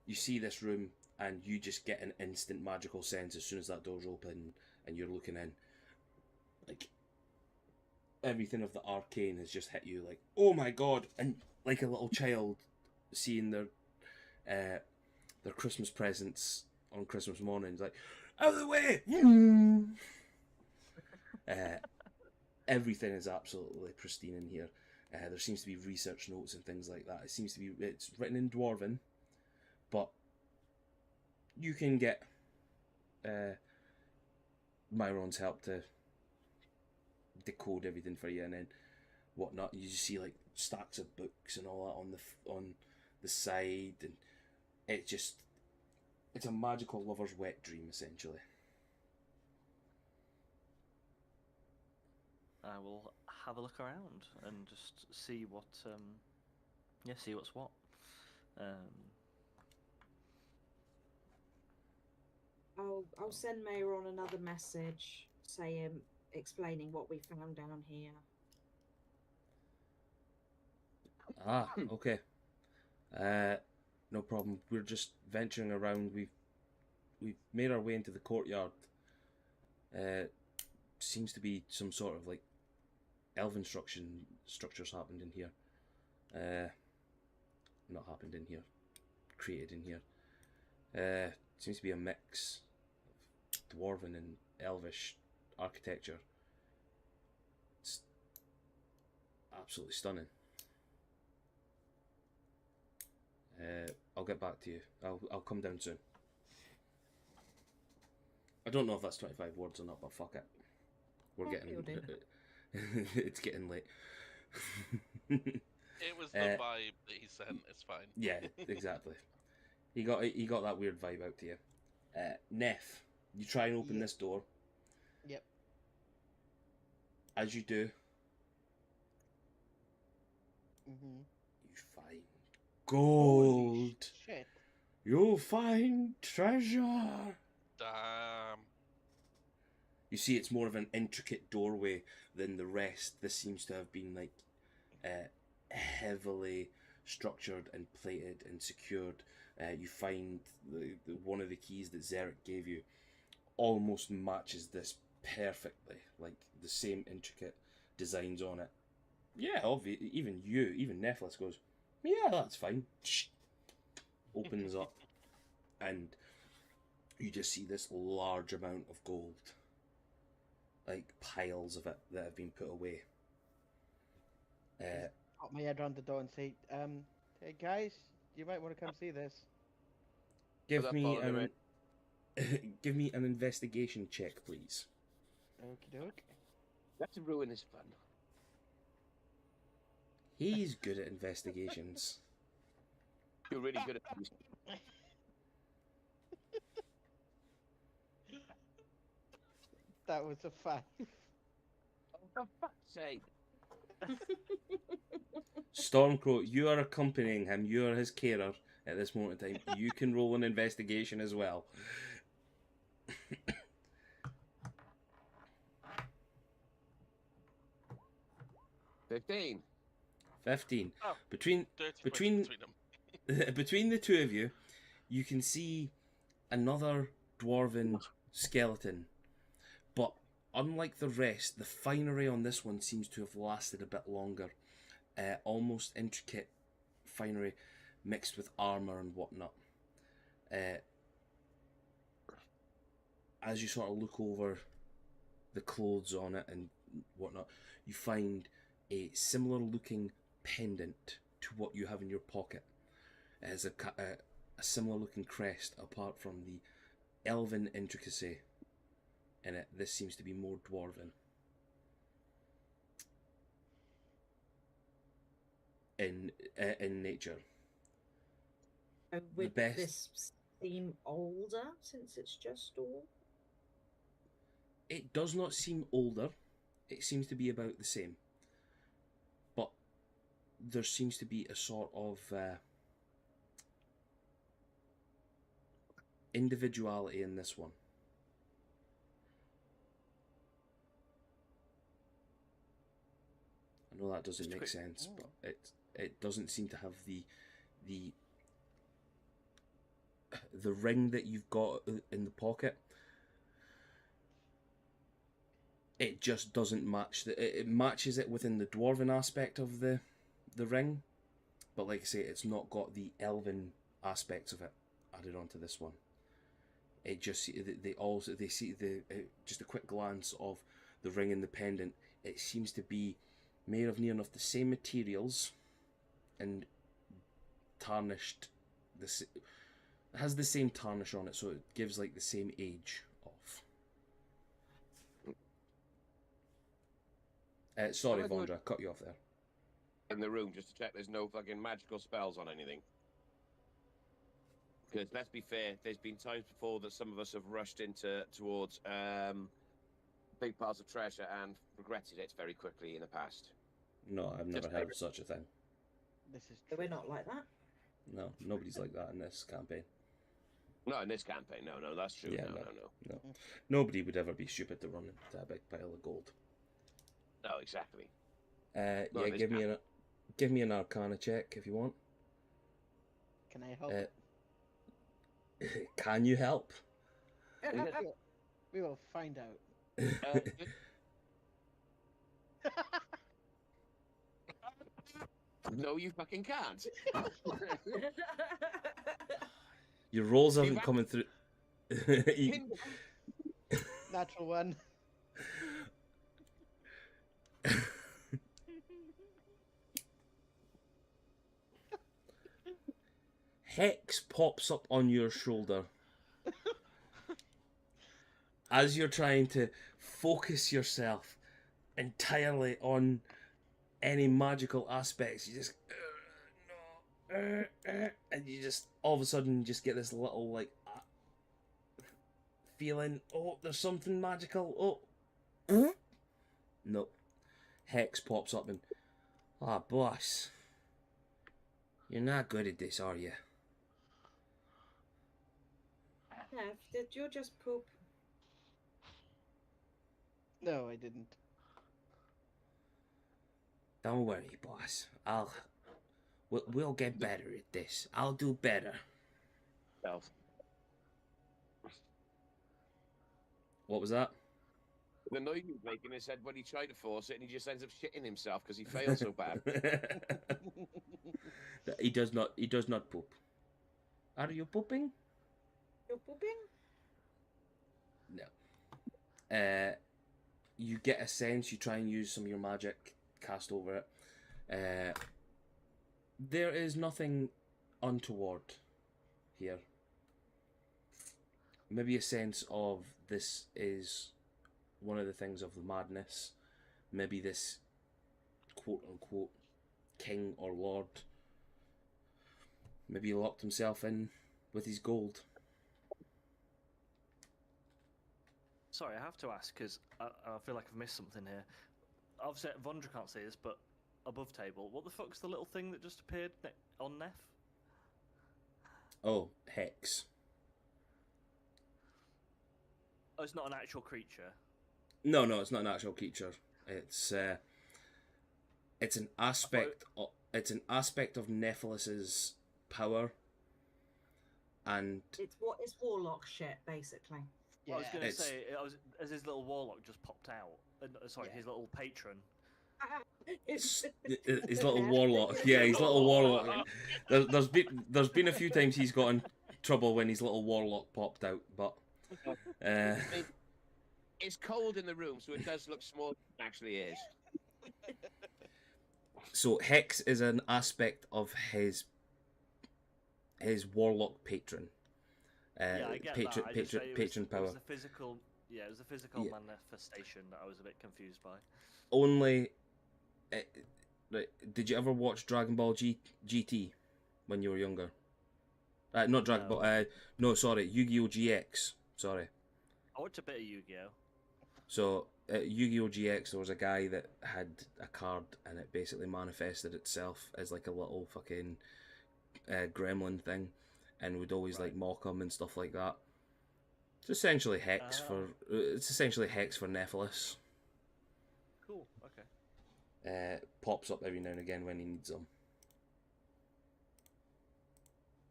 you see this room, and you just get an instant magical sense as soon as that door's open, and you're looking in. Like everything of the arcane has just hit you. Like, oh my god! And like a little child seeing their Christmas presents on Christmas morning, it's like, out of the way! Everything is absolutely pristine in here. There seems to be research notes and things like that. It's written in dwarven, but you can get Myron's help to decode everything for you, and then whatnot. You just see like stacks of books and all that on the side, and it's a magical lover's wet dream essentially. I will have a look around and just see what, see what's what. I'll send Mayron another message explaining what we found down here. Ah, okay. No problem. We're just venturing around. We've made our way into the courtyard. Seems to be some sort of like elven structures happened in here. Not happened in here. Created in here. Seems to be a mix of dwarven and elvish architecture. It's absolutely stunning. I'll get back to you. I'll come down soon. I don't know if that's 25 words or not, but fuck it. We're getting you'll do. it's getting late. It was the vibe that he sent. It's fine. Yeah, exactly. He got that weird vibe out to you. Neff, you try and open this door. Yep. As you do, Mm-hmm. you find gold. Holy shit. You'll find treasure. Damn. You see, it's more of an intricate doorway than the rest. This seems to have been like heavily structured and plated and secured. You find the one of the keys that Zarek gave you almost matches this perfectly, like the same intricate designs on it. Yeah, even Nephilis goes, yeah, that's fine. Opens up, and you just see this large amount of gold, like piles of it that have been put away. Pop my head around the door and say, hey guys, you might want to come see this. Give me an investigation check, please. Okie doke. Let's ruin his fun. He's good at investigations. You're really good at these. That was a 5. Oh, for fuck's sake. Stormcrow, you are accompanying him. You are his carer at this moment in time. You can roll an investigation as well. 15. 15. Oh, Between between them. between the two of you, you can see another dwarven skeleton. But unlike the rest, the finery on this one seems to have lasted a bit longer. Almost intricate finery mixed with armour and whatnot. as you sort of look over the clothes on it and whatnot, you find a similar looking pendant to what you have in your pocket. It has a similar looking crest, apart from the elven intricacy in it. This seems to be more dwarven in nature. Would best- this seem older since it's just all? It does not seem older. It seems to be about the same. But there seems to be a sort of individuality in this one. I know that doesn't Just make quick- sense, but it doesn't seem to have the ring that you've got in the pocket. It just doesn't match. It matches it within the dwarven aspect of the ring, but like I say, it's not got the elven aspects of it added onto this one. It just they see just a quick glance of the ring and the pendant. It seems to be made of near enough the same materials and tarnished. It has the same tarnish on it, so it gives like the same age of. Sorry, Well, I Vondra, I cut you off there. In the room just to check there's no fucking magical spells on anything. Because let's be fair, there's been times before that some of us have rushed towards big piles of treasure and regretted it very quickly in the past. No, I've never Just heard maybe. of such a thing. This is So we're true. not like that. No, nobody's like that in this campaign. No, in this campaign, no, that's true. Yeah, No. Nobody would ever be stupid to run into a big pile of gold. No, exactly. Yeah, No, this give me an Arcana check if you want. Can I help? Can you help? We will find out. No, you fucking can't. Your rolls See, haven't that- coming through. Natural one. Hex pops up on your shoulder as you're trying to focus yourself entirely on any magical aspects. You just and you just all of a sudden just get this little like feeling. Oh, there's something magical. Oh, no. Hex pops up and boss, you're not good at this, are you? Nev, did you just poop? No, I didn't. Don't worry, boss. We'll get better at this. I'll do better. Self. What was that? The noise he was making his head when he tried to force it, and he just ends up shitting himself because he failed so bad. He does not. He does not poop. Are you pooping? You're pooping? No. You get a sense. You try and use some of your magic cast over it. There is nothing untoward here. Maybe a sense of this is one of the things of the madness. Maybe this quote unquote king or lord, maybe he locked himself in with his gold. Sorry, I have to ask because I feel like I've missed something here. Obviously, Vondra can't see this, but above table, what the fuck's the little thing that just appeared on Neff? Oh, Hex. Oh, it's not an actual creature. No, it's not an actual creature. It's an aspect. It's an aspect of Nephilis's power, and It's warlock shit, basically. I was going to It's- say, as his little warlock just popped out. Sorry, Yeah. his little patron. his little warlock. Yeah, his little warlock. There's been a few times he's got in trouble when his little warlock popped out, but It's cold in the room, so it does look smaller than it actually is. So Hex is an aspect of his warlock patron. Yeah, I get patron, that. I just say patron it power. was the physical. Yeah, it was the physical Yeah. manifestation that I was a bit confused by. Only. Right. Did you ever watch Dragon Ball GT when you were younger? Not Dragon No. Ball. No, sorry, Yu-Gi-Oh GX. Sorry. I watched a bit of Yu-Gi-Oh. So Yu-Gi-Oh GX, there was a guy that had a card, and it basically manifested itself as like a little fucking gremlin thing, and would always like mock him and stuff like that. It's essentially Hex for Nephilis. Cool. Okay. Pops up every now and again when he needs them.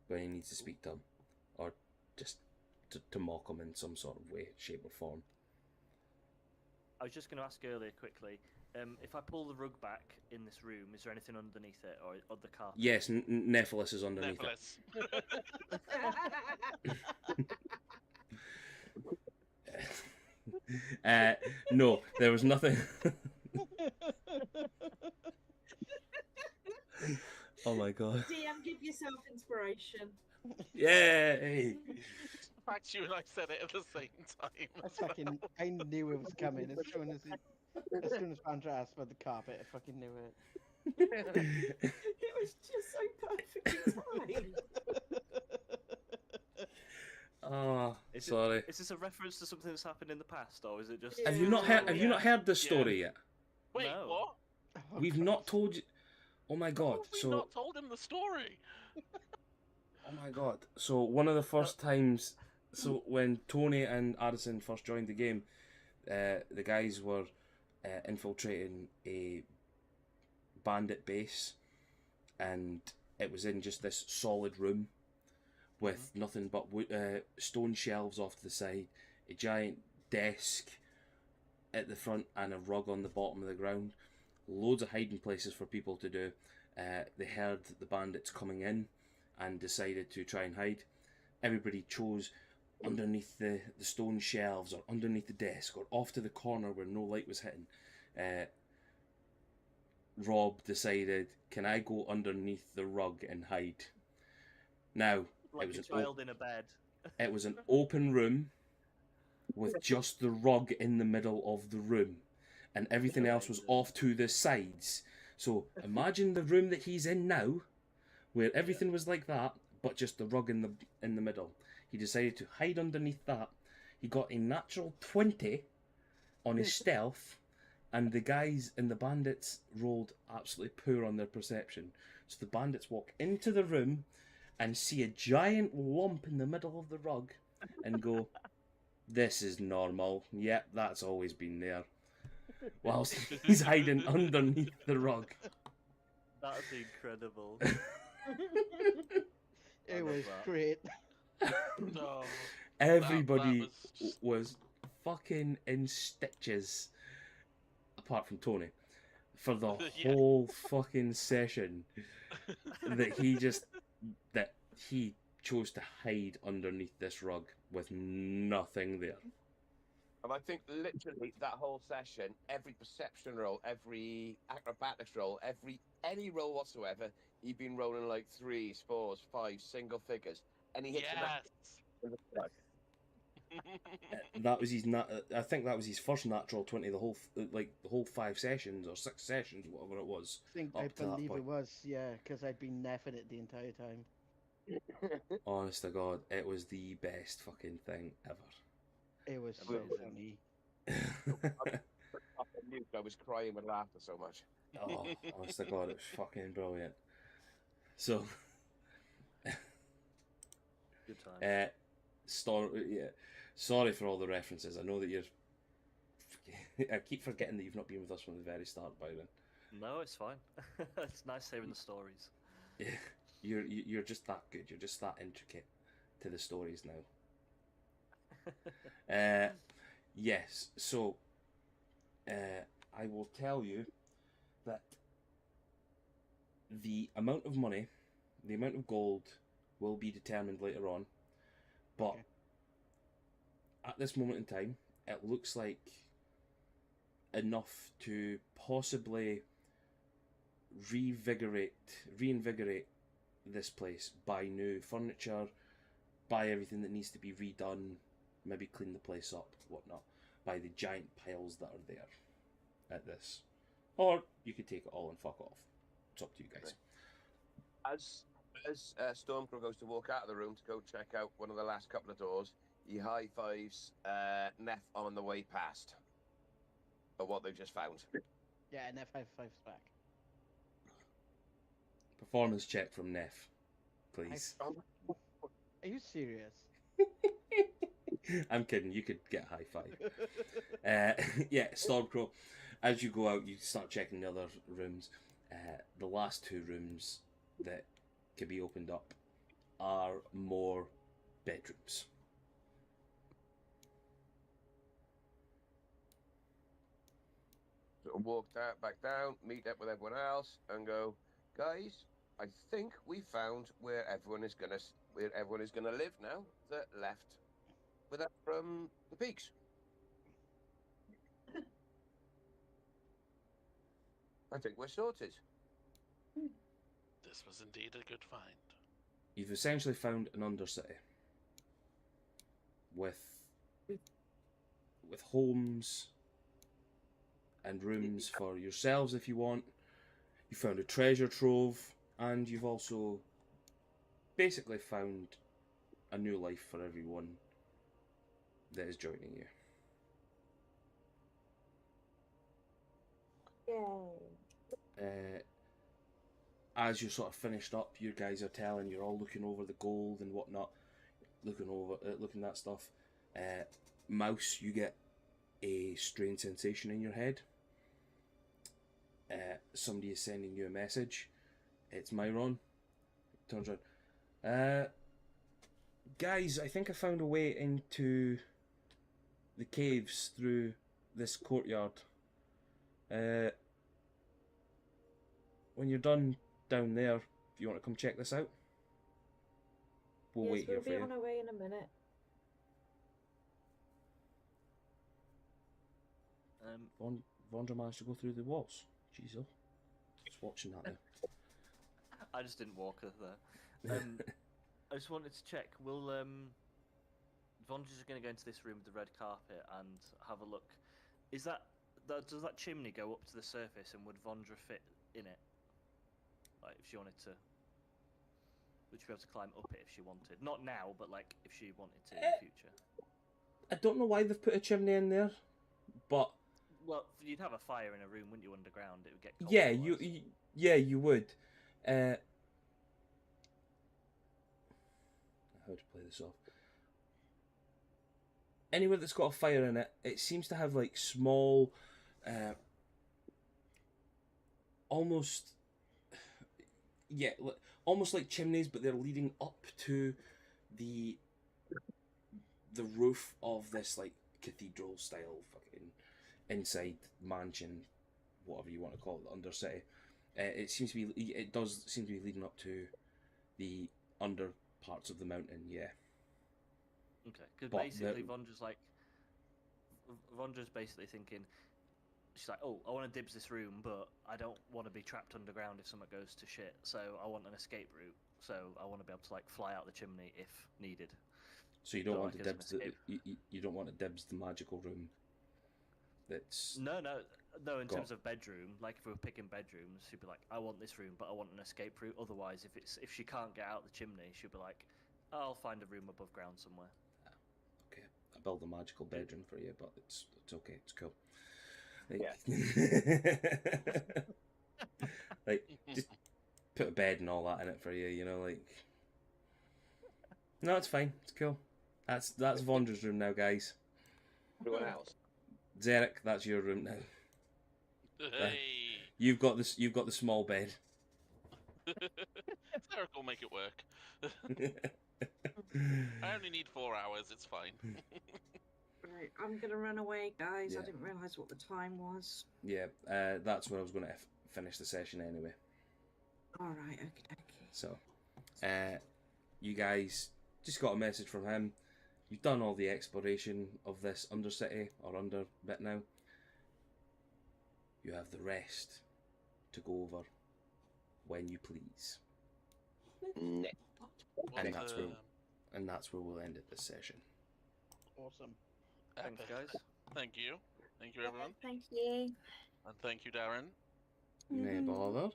When he needs to speak to him, or just to mock him in some sort of way, shape, or form. I was just going to ask earlier quickly, if I pull the rug back in this room, is there anything underneath it or the carpet? Yes, Nephilis is underneath it. No, there was nothing. Oh my god. DM, give yourself inspiration. Yay! The fact you and I said it at the same time. I knew it was coming as soon as Vandra asked about the carpet. I fucking knew it. It was just so perfectly timed. Oh, sorry. Is this a reference to something that's happened in the past, or is it just? Have you not heard this story yet? Wait, No. what? We've not told you. Oh my god! We've not told him the story. Oh my god! So one of the first times, so when Tony and Addison first joined the game, the guys were infiltrating a bandit base, and it was in just this solid room with nothing but stone shelves off to the side, a giant desk at the front, and a rug on the bottom of the ground. Loads of hiding places for people to do. They heard the bandits coming in and decided to try and hide. Everybody chose underneath the stone shelves, or underneath the desk, or off to the corner where no light was hitting. Rob decided, can I go underneath the rug and hide? Now, Like it was a child in a bed. It was an open room with just the rug in the middle of the room, and everything else was off to the sides. So imagine the room that he's in now, where everything was like that, but just the rug in the middle. He decided to hide underneath that. He got a natural 20 on his stealth, and the guys and the bandits rolled absolutely poor on their perception. So the bandits walk into the room and see a giant lump in the middle of the rug and go, "This is normal. Yep, that's always been there." Whilst he's hiding underneath the rug. That's incredible. It was great. No, Everybody was fucking in stitches, apart from Tony, for the whole fucking session. That he chose to hide underneath this rug with nothing there. And I think literally that whole session, every perception roll, every acrobatics roll, any roll whatsoever, he'd been rolling like 3s, 4s, 5s, single figures, and he hits That was his. I think that was his first natural 20. The whole 5 sessions or 6 sessions, whatever it was. I believe it was, yeah, because I'd been neffing it the entire time. Honest to God, it was the best fucking thing ever. It was so funny. I was crying with laughter so much. Oh, honest to God, it was fucking brilliant. So, good time. Sorry for all the references. I know that you're. I keep forgetting that you've not been with us from the very start, Byron. No, it's fine. It's nice hearing the stories. Yeah, you're just that good. You're just that intricate to the stories now. Yes. So, I will tell you that the amount of money, the amount of gold, will be determined later on, but at this moment in time, it looks like enough to possibly reinvigorate this place, buy new furniture, buy everything that needs to be redone, maybe clean the place up, whatnot, buy the giant piles that are there at this. Or you could take it all and fuck off. It's up to you guys. As Stormcrow goes to walk out of the room to go check out one of the last couple of doors, he high fives Neff on the way past of what they've just found. Yeah, and F5's back. Performance check from Neff, please. Are you serious? I'm kidding, you could get a high five. Yeah, Stormcrow, as you go out, you start checking the other rooms. The last two rooms that can be opened up are more bedrooms. So walk back down, meet up with everyone else, and go, guys. I think we found where everyone is gonna live now. That left with us from the peaks. I think we're sorted. This was indeed a good find. You've essentially found an undercity with homes and rooms for yourselves if you want. You found a treasure trove, and you've also basically found a new life for everyone that is joining you. Yay. As you're sort of finished up, you guys are telling, you're all looking over the gold and whatnot, looking at that stuff. Mouse, you get a strange sensation in your head. Somebody is sending you a message. It's Myron. Turns around. Guys, I think I found a way into the caves through this courtyard. When you're done down there, if you want to come check this out, we'll wait here for We'll you. be on our way in a minute. Vondra managed to go through the walls. Jeez, oh. Just watching that now. I just didn't walk her there. I just wanted to check. Will Vondra's just going to go into this room with the red carpet and have a look? Does that chimney go up to the surface, and would Vondra fit in it? Like, if she wanted to, would she be able to climb up it if she wanted? Not now, but like if she wanted to in the future. I don't know why they've put a chimney in there, but well, you'd have a fire in a room, wouldn't you? Underground, it would get cold. yeah, you would. How to play this off? Anywhere that's got a fire in it, it seems to have like small, almost like chimneys, but they're leading up to the roof of this like cathedral style fucking inside mansion, whatever you want to call it, undercity. It does seem to be leading up to the under parts of the mountain. Yeah. Okay, because basically Vondra's basically thinking, she's like, oh, I want to dibs this room, but I don't want to be trapped underground if something goes to shit. So I want an escape route. So I want to be able to like fly out the chimney if needed. So you don't want to dibs you don't want to dibs the magical room. That's no. In terms of bedroom, like if we were picking bedrooms, she'd be like, I want this room, but I want an escape route. Otherwise, if she can't get out the chimney, she'd be like, I'll find a room above ground somewhere. Okay, I built a magical bedroom for you, but it's okay. It's cool. Like, just put a bed and all that in it for you. You know, like. No, it's fine. It's cool. That's Vondra's room now, guys. Everyone else. Zarek, that's your room now. Hey. You've got the small bed. Zarek will make it work. I only need 4 hours. It's fine. Right, I'm gonna run away, guys. Yeah. I didn't realise what the time was. Yeah, that's where I was going to finish the session anyway. Alright, okay. So, you guys just got a message from him. You've done all the exploration of this undercity or under bit now. You have the rest to go over when you please. Ne- What, And that's where we'll end it this session. Awesome. Thanks, epic. guys. Thank you. Thank you, everyone. Thank you. And thank you, Darren. No bother.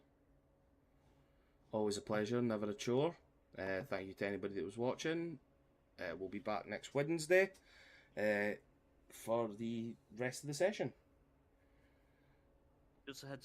Always a pleasure, never a chore. Thank you to anybody that was watching. We'll be back next Wednesday for the rest of the session. Just a heads up.